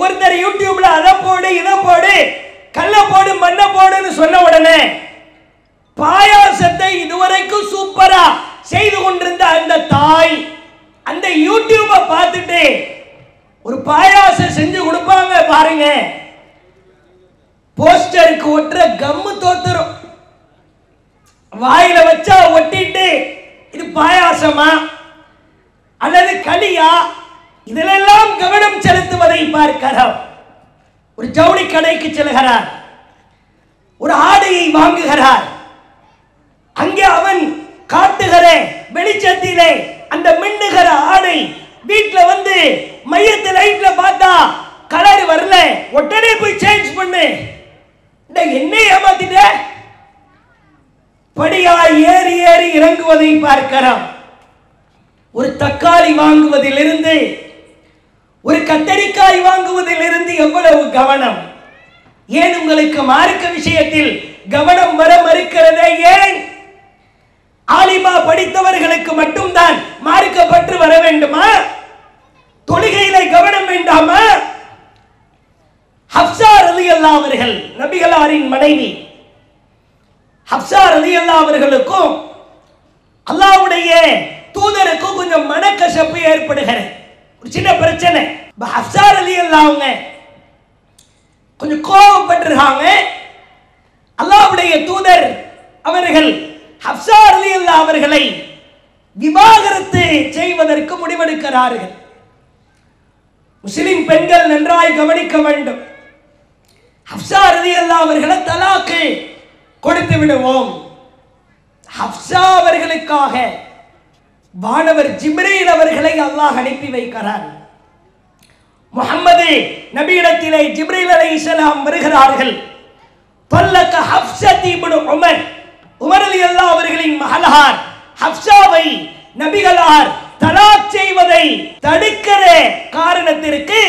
ஒருத்தர் யூடியூப்ல அதை போடு இதை போடு கல்ல போடு மண்ணை போடுன்னு சொன்ன உடனே பாயாசத்தை இதுவரைக்கும் சூப்பரா செய்து கொண்டிருந்த அந்த தாய் அந்த யூடியூபை பார்த்துட்டு ஒரு பாயாசம் செஞ்சு கொடுப்பாங்க பாருங்க, போஸ்டருக்கு ஒட்டுற கம்மு தோத்துரும். வாயில வச்சா ஒட்டிட்டு இது பாயாசமா அல்லது களியா, இதிலெல்லாம் கவனம் செலுத்துவதை பார்க்கிறோம். ஒரு ஜவுளி கடைக்கு செல்கிறார், ஒரு ஆடையை வாங்குகிறார். அங்கே அவன் காட்டுகிற வெளிச்சத்திலே அந்த மின்னுகிற ஆடை வீட்டுல வந்து மையத்து லைட்ல பார்த்தா கலர் வரல, உடனே போய் சேஞ்ச் பண்ணு. என்ன ஏமாத்திட்ட? படியா ஏறி ஏறி இறங்குவதை பார்க்கிறோம். ஒரு தக்காளி வாங்குவதிலிருந்து, ஒரு கத்தரிக்காய் வாங்குவதிலிருந்து எவ்வளவு கவனம்! ஏன் உங்களுக்கு மார்க்க விஷயத்தில் கவனம் வர மறுக்கிறதே? ஏன்? ஆலிமா படித்தவர்களுக்கு மட்டும்தான் மார்க்கப்பற்று வர வேண்டுமா? தொழுகையில கவனம் வேண்டாமா? ஹப்ஸா ரலியல்லாஹு அவர்கள், நபிகளாரின் மனைவி ஹப்ஸா ரலியல்லாஹு அவர்களுக்கும் அல்லாஹ்வுடைய தூதருக்கும் கொஞ்சம் மனக்கசப்பு ஏற்படுகிறது. ஒரு சின்ன பிரச்சனை. ஹப்ஸா ரலியல்லாஹு கொஞ்சம் கோபப்பட்டிருக்காங்க. அல்லாஹ்வுடைய தூதர் அவர்கள் ஹப்ஸா ரலியல்லாஹு அவர்களை விவாகரத்து செய்வதற்கு முடிவெடுக்கிறார்கள். முஸ்லிம் பெண்கள் நன்றாய் கவனிக்க வேண்டும். ஹப்ஸா ரலியல்லாஹு அவர்களை தலாக்கு கொடுத்து விடுவோம். ஹப்ஸா அவர்களுக்காக வானவர் ஜிப்ரீல் அவர்களை அல்லாஹ் அனுப்பி வைக்கிறார். முஹம்மது நபியிடத்திலே ஜிப்ரீல் அலைஹிஸ்ஸலாம் வருகிறார்கள். தல்லக ஹப்ஸத் இப்னு உமர், உமர் ரலியல்லாஹு அவர்களின் மகளார் ஹப்ஸாவை நபிகளார் தலாக் செய்வதை தடுக்கிற காரணத்திற்கு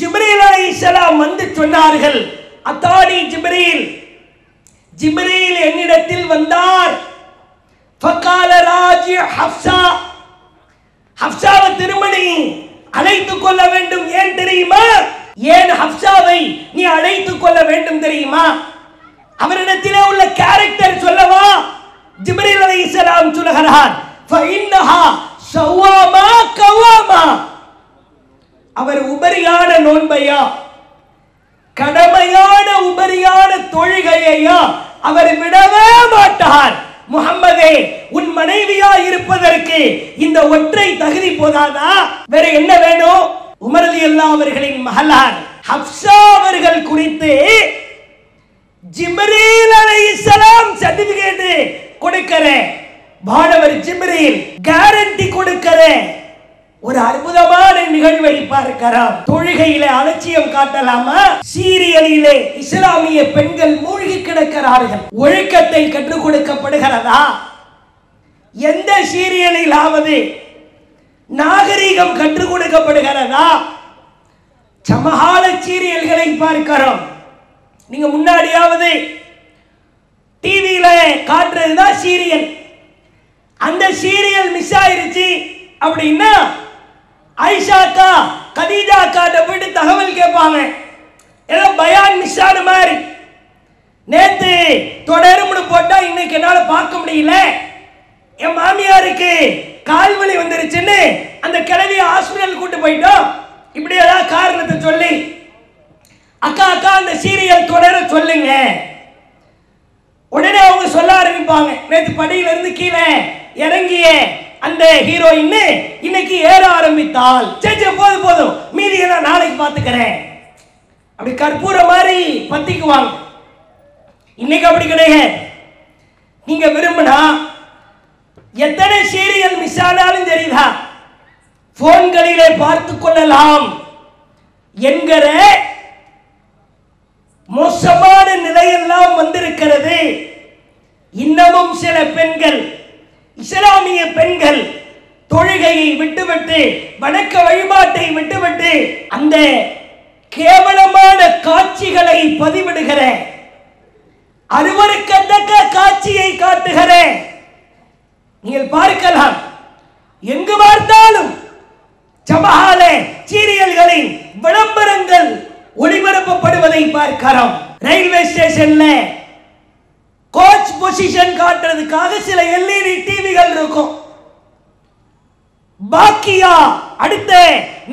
ஜிப்ரீல் அலைஹிஸ்ஸலாம் வந்து சொன்னார்கள், அத்தானி ஜிப்ரீல், ஜிப்ரீல் என்னிடத்தில் வந்தார். ஃபகால ராஜி ஹப்ஸா, ஹப்ஸாவை திருமணி அழைத்துக் கொள்ள வேண்டும். ஏன் தெரியுமா? ஏன் ஹப்ஸாவை நீ அழைத்துக் கொள்ள வேண்டும் தெரியுமா? அவரிடத்திலே உள்ள கேரக்டர் சொல்லவா? ஜிப்ரீல் அலைஹிஸ்ஸலாம் சொல்கிறார், ஃபஇன்னஹா ஸவ்வாமா கவ்வாமா, அவர் உபரியான நோன்பையா, கடமையான உபரியான தொழுகையா அவர் விடவே மாட்டார். முஹம்மதே, உன் மனைவியா இருப்பதற்கு இந்த ஒற்றை தகுதி போதாதா? வேற என்ன வேணும்? உமர் ரலியல்லாஹு அவர்களின் மகளார் ஹப்ஸா அவர்கள் குறித்து ஜிப்ரீல் அலைஹிஸ்ஸலாம் சர்டிபிகேட் கொடுக்கிற வானவர் ஜிப்ரீல் கேரண்டி கொடுக்கிற ஒரு அற்புதமான நிகழ்வை பார்க்கிறோம். தொழுகையிலே அலட்சியம் காட்டலாமா? சீரியலிலே இஸ்லாமிய பெண்கள் மூழ்கி கிடக்கிறார்கள். ஒழுக்கத்தை கற்றுக் கொடுக்கப்படுகிறதா? எந்த சீரியலிலாவது நாகரீகம் கற்றுக் கொடுக்கப்படுகிறதா? சமகால சீரியல்களை பார்க்கிறோம். நீங்க முன்னாடியாவது டிவியில காட்டுறதுதான் சீரியல். அந்த சீரியல் மிஸ் ஆயிருச்சு அப்படின்னா ஐஷாக்கா கதீஜா காட்ட போயிட்டு தகவல் கேட்பாங்க. ஏதோ பயான் மிஸ் ஆன மாதிரி. நேத்து தொடரும்னு போட்டா இன்னைக்கு என்னால பார்க்க முடியல, என் மாமியாருக்கு கால்வலி வந்துருச்சுன்னு அந்த கிழவியை ஹாஸ்பிட்டல் கூட்டு போயிட்டோம். இப்படி ஏதாவது காரணத்தை சொல்லி அக்கா அக்கா அந்த சீரியல் தொடர சொல்லுங்க. உடனே அவங்க சொல்ல ஆரம்பிப்பாங்க, நேற்று படியில இருந்து கீழே இறங்கிய அந்த ஹீரோயின் இன்னைக்கு ஏற ஆரம்பித்தால். சரி போதும் போதும், மீதியை நான் நாளைக்கு பார்த்துக்கிறேன். அப்படி கற்பூர மாதிரி பத்திக்குவாங்க. இன்னைக்கு அப்படி கிடையாது. நீங்க விரும்பினா எத்தனை சீரியல் மிஸ் ஆனாலும் சரிதா, போன்களிலே பார்த்து கொள்ளலாம் என்கிற மோசமான நிலையெல்லாம் வந்திருக்கிறது. இன்னமும் சில பெண்கள், இஸ்லாமிய பெண்கள் தொழுகையை விட்டுவிட்டு வணக்க வழிபாட்டை விட்டுவிட்டு அந்த கேவலமான காட்சிகளை பதிவிடுகிற, அருவருக்கத்தக்க காட்சியை காட்டுகிற நீங்கள் பார்க்கலாம். எங்கு பார்த்தாலும் சமகால சீரியல்களின் விளம்பரங்கள் ஒளிபரப்பப்படுவதை பார்க்கிறோம். ரயில்வே ஸ்டேஷன்ல கோச் பொசிஷன் காட்டுறதுக்காக சில எல்இடி டிவிகள் இருக்கும். பாக்கியா அடுத்த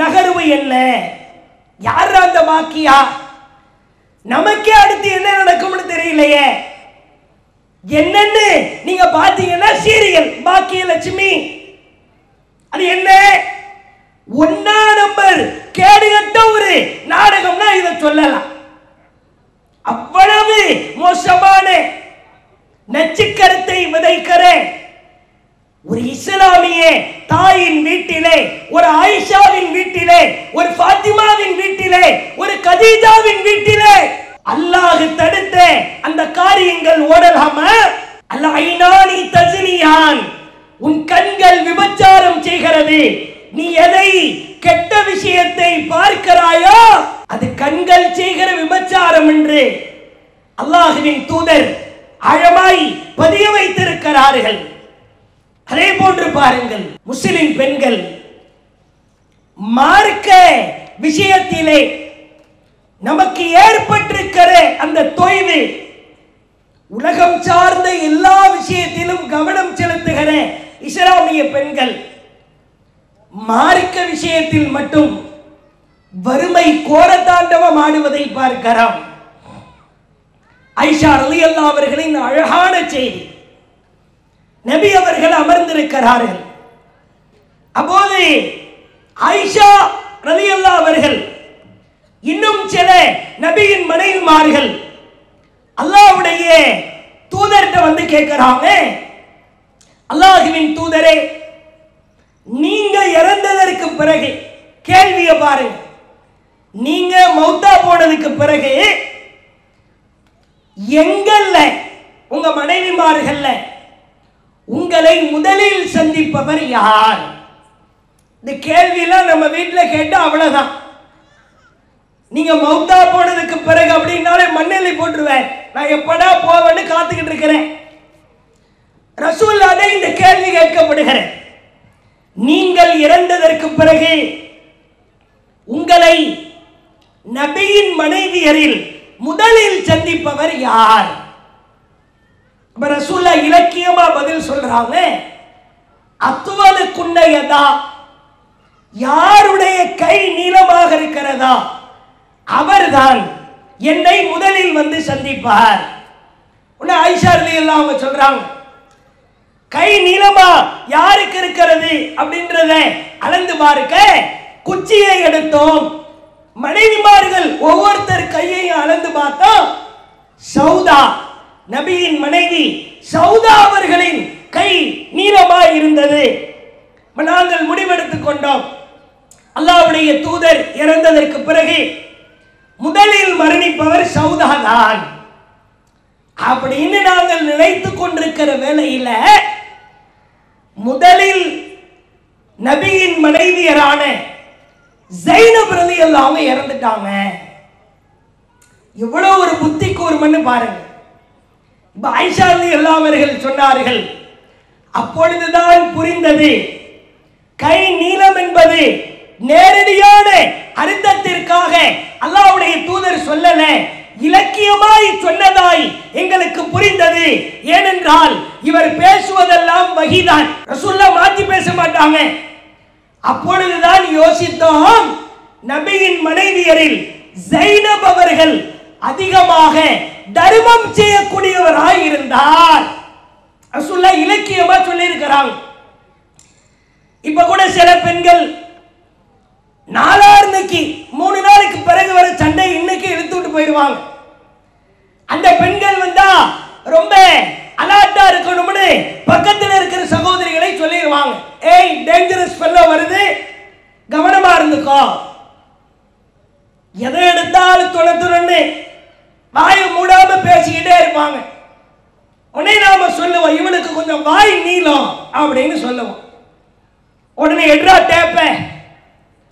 நகர்வு என்ன? யார் அந்த பாக்கியா? நமக்கே அடுத்து என்ன நடக்கும்னு தெரியலையே. என்னன்னு நீங்க பாத்தீங்கன்னா சீரியல் பாக்கிய லட்சுமி, அது என்ன? 1 நம்பர் கேடுகட்ட ஒரு நாடகம்னா இதை சொல்லலாம். அவ்வளவு மோசமான நச்சுக்கருத்தை விதைக்கிற ஒரு இஸ்லாமிய தாயின் வீட்டிலே, ஒரு ஆயிஷாவின் வீட்டிலே, ஒரு ஃபாத்திமாவின் வீட்டிலே, ஒரு கதீஜாவின் வீட்டிலே அல்லாஹ் தடுத்த அந்த காரியங்கள் ஓடலாமா? அல்-ஐனானி தஸ்னியான், உன் கண்கள் விபச்சாரம் செய்கிறது. நீ எதை கெட்ட விஷயத்தை பார்க்கிறாயோ அது கண்கள் செய்கிற விபச்சாரம் என்று அல்லாஹ்வின் தூதர் ஆழமாய் பதிய வைத்திருக்கிறார்கள். அதே போன்று பாருங்கள், முஸ்லிம் பெண்கள் மார்க்க விஷயத்திலே நமக்கு ஏற்பட்டிருக்கிற அந்த தொய்வு, உலகம் சார்ந்த எல்லா விஷயத்திலும் கவனம் செலுத்துகிற இஸ்லாமிய பெண்கள் மார்க்க விஷயத்தில் மட்டும் வறுமை கோரத்தாண்டவம் ஆடுவதை பார்க்கிறோம். ஆயிஷா ரலியல்லாஹு அவர்களின் அழகான செய்தி. நபி அவர்கள் அமர்ந்திருக்கிறார்கள். அப்போது ஆயிஷா ரலியல்லாஹு அவர்கள் இன்னும் சில நபியின் மனைவிமார்கள் அல்லாஹ்வுடைய தூதர்கிட்ட வந்து கேட்கிறாங்க, அல்லாஹ்வின் தூதரே, நீங்க இறந்ததற்கு பிறகு, கேள்வியை பாருங்க, நீங்க மௌத்தா போனதுக்கு பிறகு எங்கள்ல உங்க மனைவிமார்கள்ல உங்களை முதலில் சந்திப்பவர் யார்? இந்த கேள்வியெல்லாம் நம்ம வீட்டில் கேட்டா அவ்வளவுதான். நீங்க மௌத்தா போனதுக்கு பிறகு அப்படின்னாலே மண்ணெல்லி போட்டுருவேன், நான் எப்படா போவேன்னு காத்துக்கிட்டு இருக்கிறேன். ரசூலுல்லாஹ் இந்த கேள்வி கேட்கப்படுகிறேன், நீங்கள் இறந்ததற்கு பிறகு உங்களை நபியின் மனைவியரில் முதலில் சந்திப்பவர் யார்? ரசூலுல்லாஹ் இலக்கியமா பதில் சொல்றாங்க, அத்துவலு குன்னையதா, யாருடைய கை நீளமாக இருக்கிறதா அவர்தான் என்னை முதலில் வந்து சந்திப்பார். ஆயிஷா ரலியல்லாஹு அவங்க சொல்றாங்க, கை நீளமா யாருக்கு இருக்கிறது அப்படின்றத அளந்து பார்க்க குச்சியை எடுத்தோம். மனைவிமார்கள் ஒவ்வொருத்தர் கையையும் அளந்து பார்த்தோம். சௌதா நபியின் மனைவி சௌதா அவர்களின் கை நீளமாய் இருந்தது. நாங்கள் முடிவெடுத்துக் கொண்டோம், அல்லாஹ்வுடைய தூதர் இறந்ததற்கு பிறகு முதலில் மரணிப்பவர் சௌதா தான் அப்படின்னு நாங்கள் நினைத்துக் கொண்டிருக்கிற வேளையில முதலில் நபியின் மனைவியரான ஸைனப் ரலியல்லாஹு அவங்க இறந்துட்டாங்க. இவ்வளவு ஒரு புத்தி கூர்மன்னு பாருங்க. இப்ப ஆயிஷா ரலியல்லாஹு அவர்கள் சொன்னார்கள், அப்பொழுதுதான் புரிந்தது கை நீளம் என்பது நேரடியான அர்த்தத்திற்காக அல்லாஹ்வுடைய தூதர் சொல்லல, இலக்கியமாய் சொன்னதாய் எங்களுக்கு புரிந்தது. ஏனென்றால் இவர் பேசுவதெல்லாம் வஹீதான், ரசூலுல்லாஹ் மாத்தி பேச மாட்டாங்க. அப்பொழுதுதான் யோசித்தோம், நபியின் மனைவியரில் ஸைனப் அவர்கள் அதிகமாக தர்மம் செய்யக்கூடியவராய் இருந்தார். ரசூலுல்லாஹ் இலக்கியமா சொல்லி இருக்கிறாங்க. இப்ப கூட சில பெண்கள் நாளார்னைக்கு 3 நாளைக்கு பிறகு வர சண்டை இன்னைக்கு இழுத்து விட்டு போயிடுவாங்க. அந்த பெண்கள் வந்தா ரொம்ப அலர்ட்டா இருக்கணும்னு பக்கத்தில் இருக்கிற சகோதரிகளை சொல்லிடுவாங்க, ஏய் டேஞ்சரஸ் ஃபெல்லோ வருது, கவனமா இருந்துக்கோ. எதை எடுத்தாலும் துணத்துறன்னு வாயை மூடாம பேசிக்கிட்டே இருப்பாங்க. உடனே நாம சொல்லுவோம், இவனுக்கு கொஞ்சம் வாய் நீளம் அப்படின்னு சொல்லுவோம். உடனே எட்ரா டேப்ப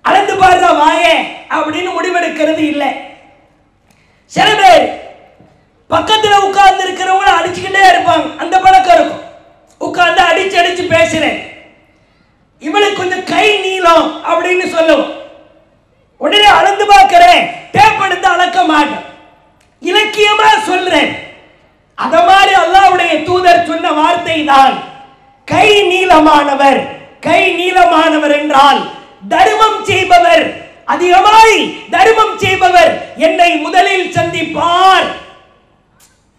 அளந்து பாருங்க வாயே அப்படின்னு முடிவெடுக்கிறது இல்லை. சில பேர் பக்கத்தில் உட்கார்ந்து இருக்கிறவங்கள அடிச்சுக்கிட்டே இருப்பாங்க, அந்த பழக்கம் இருக்கும். உட்கார்ந்து அடிச்சு அடிச்சு பேசுறேன், இவனுக்கு கொஞ்சம் கை நீளம் அப்படின்னு சொல்லுவோம். உடனே அளந்து பார்க்கிறேன், டேப் எடுத்து அளக்க மாட்டேன், இலக்கியமா சொல்றேன். அத மாதிரி அல்லாஹ்வுடைய தூதர் சொன்ன வார்த்தை தான் கை நீளமானவர். கை நீளமானவர் என்றால் தர்மம் செய்பவர், அதிகமாய் தர்மம் செய்பவர் என்னை முதலில் சந்திப்பார்.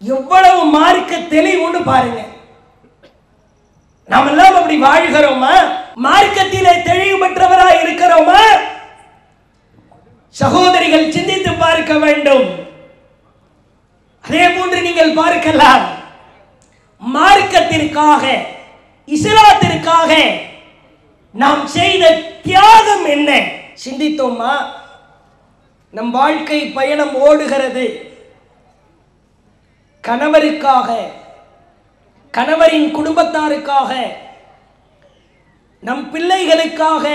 எவ்வளவு மார்க்க தெளிவுன்னு பாருங்க. நாம் எல்லாம் அப்படி வாழ்கிறோமா? மார்க்கத்திலே தெளிவு பெற்றவராய் இருக்கிறோமா? சகோதரிகள் சிந்தித்து பார்க்க வேண்டும். அதே போன்று நீங்கள் பார்க்கலாம், மார்க்கத்திற்காக இஸ்லாத்திற்காக நாம் செய்த தியாகம் என்ன சிந்தித்தோமா? நம் வாழ்க்கை பயணம் ஓடுகிறது கணவருக்காக, கணவரின் குடும்பத்தாருக்காக, நம் பிள்ளைகளுக்காக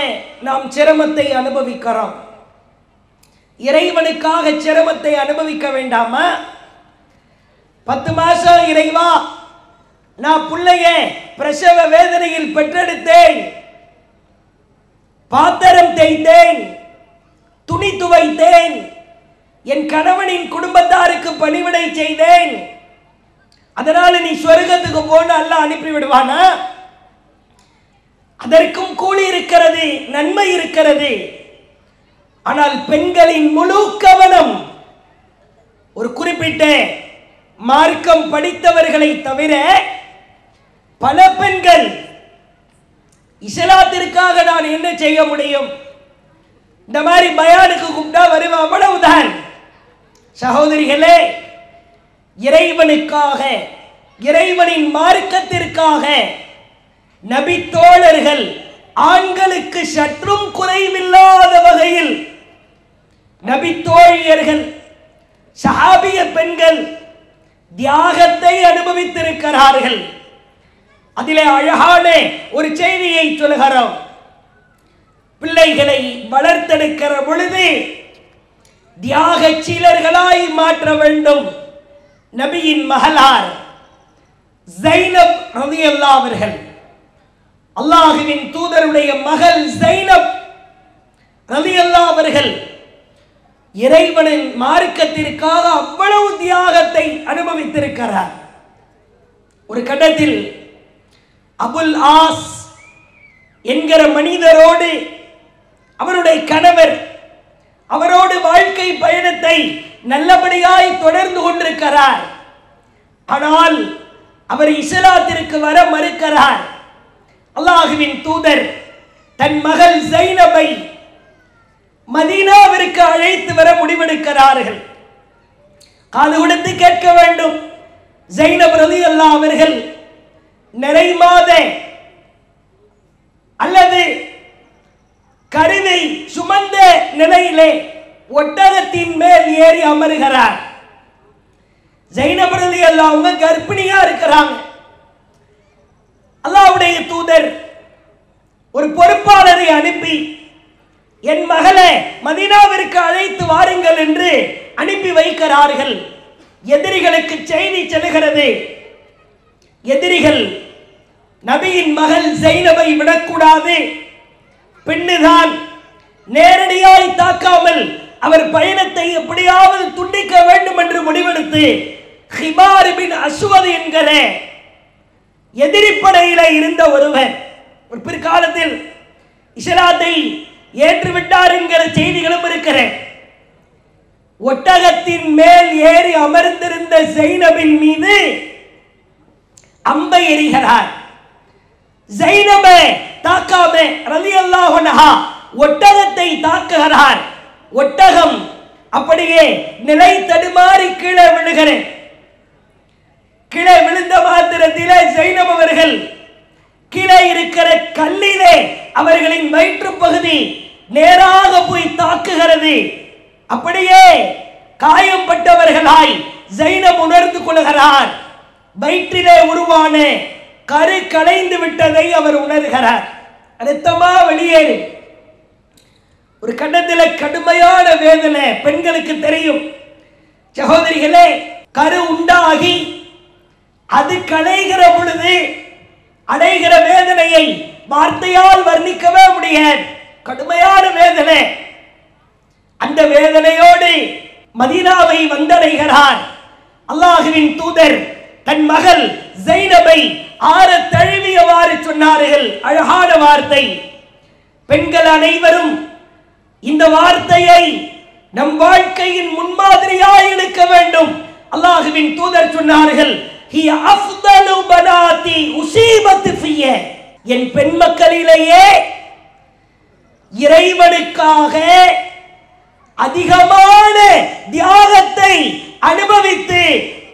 நாம் சிரமத்தை அனுபவிக்கிறோம். இறைவனுக்காக சிரமத்தை அனுபவிக்க வேண்டாமா? 10 மாசம் இறைவா நான் பிள்ளைய பிரசவ வேதனையில் பெற்றெடுத்தேன், பாத்திரம் தேய்த்தேன், துணி துவைத்தேன், என் கணவனின் குடும்பத்தாருக்கு பணிவிடை செய்தேன், அதனால நீ சொர்க்கத்துக்கு போன அல்லாஹ் அனுப்பி விடுவானா? அதற்கும் கூலி இருக்கிறது, நன்மை இருக்கிறது. ஆனால் பெண்களின் முழு கவனம் ஒரு குறிப்பிட்ட மார்க்கம் படித்தவர்களை தவிர பல பெண்கள் இஸ்லாத்திற்காக நான் என்ன செய்ய முடியும், இந்த மாதிரி பயானுக்கு கூப்பிட்டா வருவேன், அவ்வளவுதான். சகோதரிகளே, இறைவனுக்காக, இறைவனின் மார்க்கத்திற்காக நபி தோழர்கள் ஆண்களுக்கு சற்றும் குறைவில்லாத வகையில் நபி தோழியர்கள் சஹாபிய பெண்கள் தியாகத்தை அனுபவித்திருக்கிறார்கள். அதிலே அழகான ஒரு செய்தியை சொல்கிறோம். பிள்ளைகளை வளர்த்தெடுக்கிற பொழுது தியாக சீலர்களாய் மாற்ற வேண்டும். நபியின் மகளார் ஸைனப் ரலியல்லாஹு அவர்கள், அல்லாஹ்வின் தூதருடைய மகள் ஸைனப் ரலியல்லாஹு அவர்கள் இறைவனின் மார்க்கத்திற்காக அவ்வளவு தியாகத்தை அனுபவித்திருக்கிறார். ஒரு கட்டத்தில் அபுல் ஆஸ் என்கிற மனிதரோடு அவருடைய கணவர் அவரோடு வாழ்க்கை பயணத்தை நல்லபடியாய் தொடர்ந்து கொண்டிருக்கிறார். ஆனால் அவர் இஸ்லாத்திற்கு வர மறுக்கிறார். அல்லாஹ்வின் தூதர் தன் மகள் ஜைனபை மதீனாவிற்கு அழைத்து வர முடிவெடுக்கிறார்கள். காது கொடுத்து கேட்க வேண்டும். ஜைனப் ரலியல்லாஹு அவர்கள் நிறை மாத அல்லது கருவை சுமந்த நிலையிலே ஒட்டகத்தின் மேல் ஏறி அமருகிறார். ஜைனப் ரலியல்லாஹு அவங்க கர்ப்பிணியா இருக்கிறாங்க. அல்லாஹ்வுடைய தூதர் ஒரு பொறுப்பாளரை அனுப்பி என் மகளை மதீனாவிற்கு அழைத்து வாருங்கள் என்று அனுப்பி வைக்கிறார்கள். எதிரிகளுக்கு செய்தி செல்கிறது. எதிரிகள் நபியின் மகள் ஜைனபை விடக்கூடாது, பெண்ணுதான், நேரடியாய் தாக்காமல் அவர் பயணத்தை எப்படியாவது துண்டிக்க வேண்டும் என்று முடிவெடுத்து ஹிமார் பின் அஸ்வத் என்கிற எதிரிப்படையில இருந்த ஒருவர் ஒரு பிற்காலத்தில் இஸ்லாத்தை ஏற்றுவிட்டார் என்கிற செய்திகளும் இருக்கிற ஒட்டகத்தின் மேல் ஏறி அமர்ந்திருந்த ஜைனபின் மீது அம்பை எறிகிறார். ஜைனபை தாக்காம ரலியல்லாஹு அன்ஹா ஒட்டகத்தை தாக்குகிறார். ஒட்டகம் அப்படியே நிலை தடுமாறி கீழே விழுகிறது. கீழே விழுந்த மாத்திரத்திலே ஜைனப் அவர்கள் கீழே இருக்கிற கல்லிலே அவர்களின் வயிற்று பகுதி நேராக போய் தாக்குகிறது. அப்படியே காயம்பட்டவர்களாய் ஜைனப் உணர்ந்து கொள்கிறார். வயிற்றிலே உருவான கரு கலைந்து விட்டதை அவர் உணர்கிறார். ரத்தமா வெளியேறு. ஒரு கண்டத்தில் கடுமையான வேதனை பெண்களுக்கு தெரியும். சகோதரிகளே, கரு உண்டாகி அது களைகிற பொழுது அடைகிற வேதனையை வார்த்தையால் வர்ணிக்கவே முடியாது. கடுமையான வேதனை. அந்த வேதனையோடு மதீனாவை வந்தடைகிறார். அல்லாஹ்வின் தூதர் தன் மகள் ஜைனபை ஆற தழுவியவாறு சொன்னார்கள். அழகான வார்த்தை. பெண்கள் அனைவரும் இந்த வார்த்தையை நம் வாழ்க்கையின் முன்மாதிரியாய் எடுக்க வேண்டும். அல்லாஹ்வின் தூதர் சொன்னார்கள், ஹிய அஃதலு பனாதி உஸீபத் ஃபிய. என் பெண் மக்களிலேயே இறைவனுக்காக அதிகமான தியாகத்தை அனுபவித்து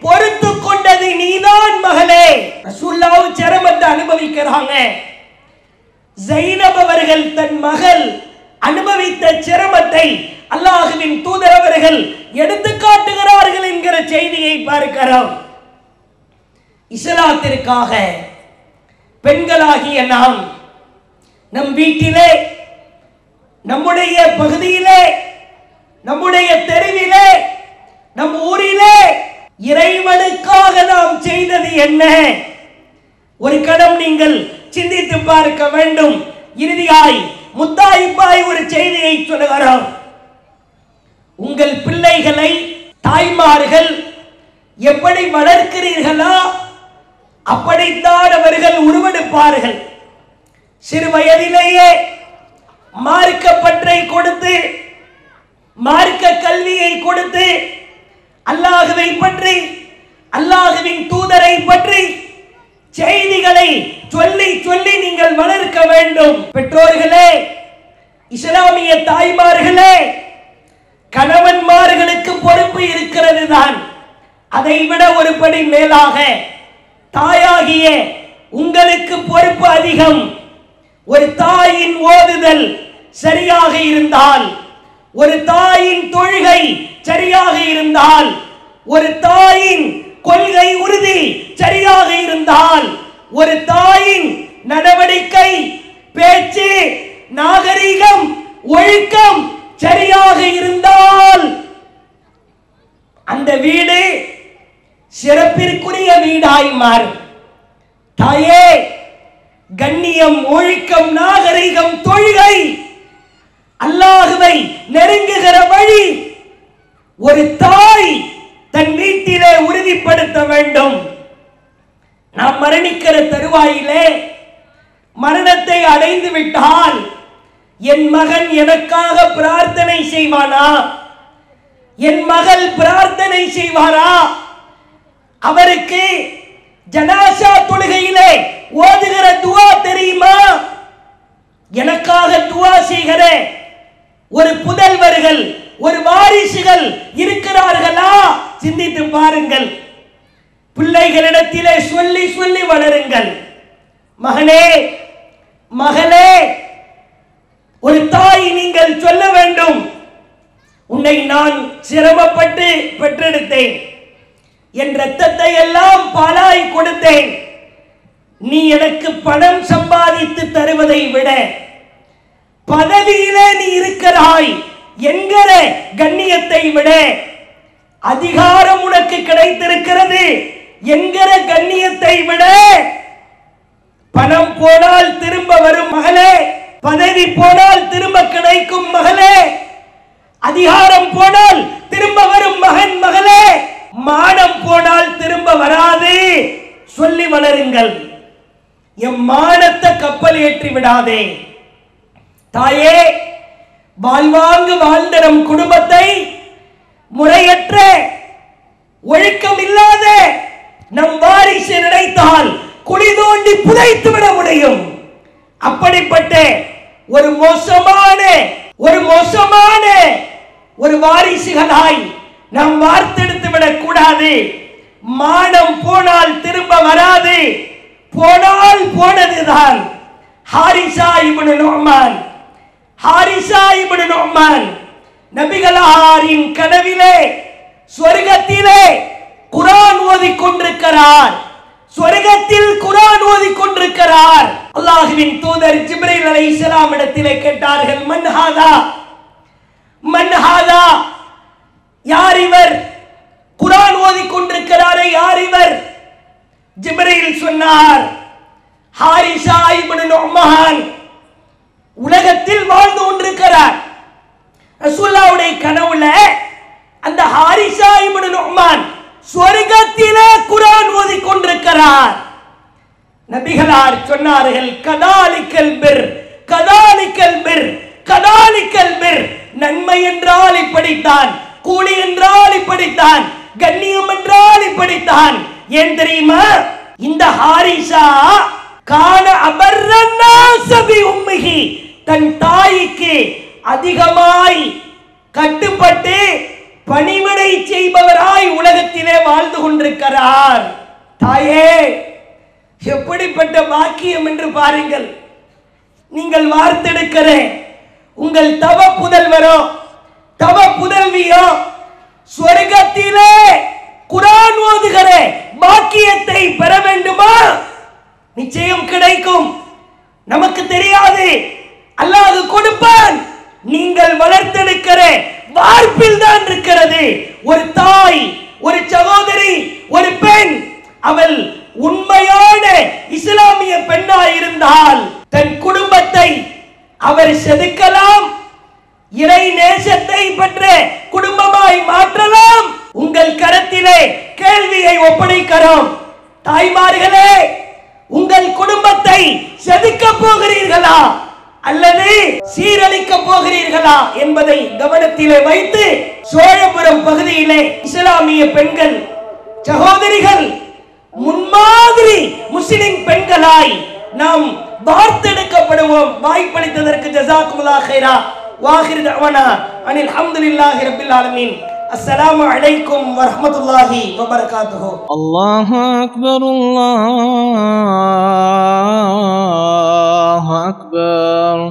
பொறுத்து கொண்டது நீதான் மகளே. ரசூலுல்லாஹ் சிரமத்தை அனுபவிக்கிறாங்க. ஜைனப் அவர்கள் தன் மகள் அனுபவித்த சிரமத்தை அல்லாஹ்வின் தூதர் அவர்கள் எடுத்து காட்டுகிறார்கள் என்கிற செய்தியை பார்க்கிறோம். இஸ்லாத்திற்காக பெண்களாகிய நாம் நம் வீட்டிலே, நம்முடைய பகுதியிலே, நம்முடைய தெருவிலே, நம் ஊரிலே இறைவனுக்காக நாம் செய்தது என்ன? ஒரு கணம் நீங்கள் சிந்தித்து பார்க்க வேண்டும். இறுதியாய் முத்தாய்ப்பாய் ஒரு செய்தியை சொல்லுகிறோம். உங்கள் பிள்ளைகளை தாய்மார்கள் எப்படி வளர்க்கிறீர்களோ அப்படித்தான் அவர்கள் உருவெடுப்பார்கள். சிறு வயதிலேயே மார்க்கப்பற்றை கொடுத்து, மார்க்க கல்வியை கொடுத்து, அல்லாஹ்வை பற்றி, அல்லாஹ்வின் தூதரை பற்றி செய்திகளை சொல்லி சொல்லி நீங்கள் வளர்க்க வேண்டும். பெற்றோர்களே, இஸ்லாமிய தாய்மார்களே, கணவன்மார்களுக்கு பொறுப்பு இருக்கிறது தான். அதைவிட ஒரு படி மேலாக தாயாகிய உங்களுக்கு பொறுப்பு அதிகம். ஒரு தாயின் ஓதுதல் சரியாக இருந்தால், ஒரு தாயின் தொழுகை சரியாக இருந்தால், ஒரு தாயின் கொள்கை உறுதி சரியாக இருந்தால், ஒரு தாயின் நடவடிக்கை, பேச்சு, நாகரிகம், ஒழுக்கம் சரியாக இருந்தால் அந்த வீடு சிறப்பிற்குரிய வீடாய் மாறும். தாயே, கண்ணியம், ஒழுக்கம், நாகரிகம், தொழுகை, அல்லாஹ்வை நெருங்குகிற வழி ஒரு தாய் தன் வீட்டிலே உறுதிப்படுத்த வேண்டும். நாம் மரணிக்கிற தருவாயிலே மரணத்தை அடைந்து விட்டால் என் மகன் எனக்காக பிரார்த்தனை செய்வானா? என் மகள் பிரார்த்தனை செய்வாரா? அவருக்கு ஜனாசா தொழுகையிலே ஓதுகிற துஆ தெரியுமா? எனக்காக துஆ செய்கிற ஒரு புதல்வர்கள், ஒரு வாரிசுகள் இருக்கிறார்களா? சிந்தித்து பாருங்கள். பிள்ளைகளிடத்திலே சொல்லி சொல்லி வளருங்கள். மகனே, மகளே, ஒரு தாய் நீங்கள் சொல்ல வேண்டும், உன்னை நான் சிரமப்பட்டு பெற்றெடுத்தேன், என் ரத்தத்தை எல்லாம் பாலாய் கொடுத்தேன். நீ எனக்கு பணம் சம்பாதித்து தருவதை விட பதவியிலே நீ இருக்கிறாய் என்கிற கண்ணியத்தை விட, அதிகாரம் உனக்கு கிடைத்திருக்கிறது என்கிற கண்ணியத்தை விட, பணம் போனால் திரும்ப வரும் மகளே, பதவி போனால் திரும்ப கிடைக்கும் மகளே, அதிகாரம் போனால் திரும்ப வரும் மகன் மகளே, மானம் போனால் திரும்ப வராது. சொல்லி வளருங்கள். எம் மானத்தை கப்பல் ஏற்றி விடாதே. தாயே, வாழ்வாங்கு வாழ்ந்த நம் குடும்பத்தை முறையற்ற ஒழுக்கம் இல்லாத நம் வாரிசு நினைத்தால் குழி தோண்டி புதைத்து விட முடியும். அப்படிப்பட்ட ஒரு மோசமான ஒரு வாரிசுகளாய் நாம் வார்த்தெடுத்து விடக் கூடாது. மானம் போனால் திரும்ப வராது, போனால் போனதுதான். ஹாரிசா இப்னு நுஅமான் நபிகளாரின் கனவிலே சொர்க்கத்திலே குர்ஆன் ஓதிக் கொண்டிருக்கிறார். சொர்க்கத்தில் குர்ஆன் ஓதிக் கொண்டிருக்கிறார். அல்லாஹ்வின் தூதர் ஜிப்ரீல் அலைஹிஸ்ஸலாம் இடத்திலே கேட்டார்கள், மன் ஹாதா, யார் இவர்? குர்ஆன் ஓதிக் கொண்டிருக்கிறாரே, யார் இவர்? ஜிப்ரீல் சொன்னார், ஹாரிசா இப்னு நுஅமான் உலகத்தில் வாழ்ந்து கொண்டிருக்கிறார். ரசூலுல்லாஹ்வுடைய கனவுல அந்த ஹாரிசா இப்னு நுஅமான் சொர்க்கத்திலே குர்ஆன் ஓதிக் கொண்டிருக்கிறார். நபிகளார் சொன்னார்கள், கதாலிக்கல் பிர், நன்மை என்றால் இப்படித்தான், கூலி என்றால் இப்படித்தான், கண்ணியம் என்றால் இப்படித்தான். ஏன் தெரியுமா? இந்த ஹாரிசா கான அபர்ரன்னாஸ பி உம்மிஹி, தன் தாய்க்கு அதிகமாய் கட்டுப்பட்டு பணிவிடை செய்பவராய் உலகத்திலே வாழ்ந்து கொண்டிருக்கிறார். தாயே, எப்படிப்பட்ட பாக்கியம் என்று பாருங்கள். நீங்கள் வார்த்தெடுக்கிற உங்கள் தவ புதல்வரோ தவ புதல்வியோ சொர்க்கத்திலே குர்ஆன் ஓதுகிற பாக்கியத்தை பெற வேண்டுமா? நிச்சயம் கிடைக்கும். நமக்கு தெரியாது, அல்லாஹ் கொடுப்பான். நீங்கள் வளர்த்தெடுக்கிற வார்ப்பில் தான் இருக்கிறது. ஒரு தாய், ஒரு சகோதரி, ஒரு பெண், அவள் உண்மையான இஸ்லாமிய பெண்ணாய் இருந்தால் தன் குடும்பத்தை அவர் செதுக்கலாம், இறை நேசத்தை பெற்ற குடும்பமாய் மாற்றலாம். உங்கள் கரத்திலே கேள்வியை ஒப்படைக்கிறோம். தாய்மார்களே, உங்கள் குடும்பத்தை செதுக்க போகிறீர்களா அல்லது சீரழிக்க போகிறீர்களா என்பதை கவனத்திலே வைத்து, சோழபுரம் பகுதியிலே இஸ்லாமிய பெண்கள் சகோதரிகள் முன்மாதிரி முஸ்லிம் பெண்களாய் நாம் வார்த்தெடுக்கப்படுவோம். வாய்ப்பளித்ததற்கு ஜஸாக்குமுல்லாஹ் கைரா. வாஹிர் தஅவானா அனில் ஹம்துலில்லாஹி ரப்பில் ஆலமீன். அஸ்ஸலாமு அலைக்கும் வரஹ்மத்துல்லாஹி வபரகாத்துஹு. அல்லாஹு அக்பர், அல்லாஹு அக்பர்.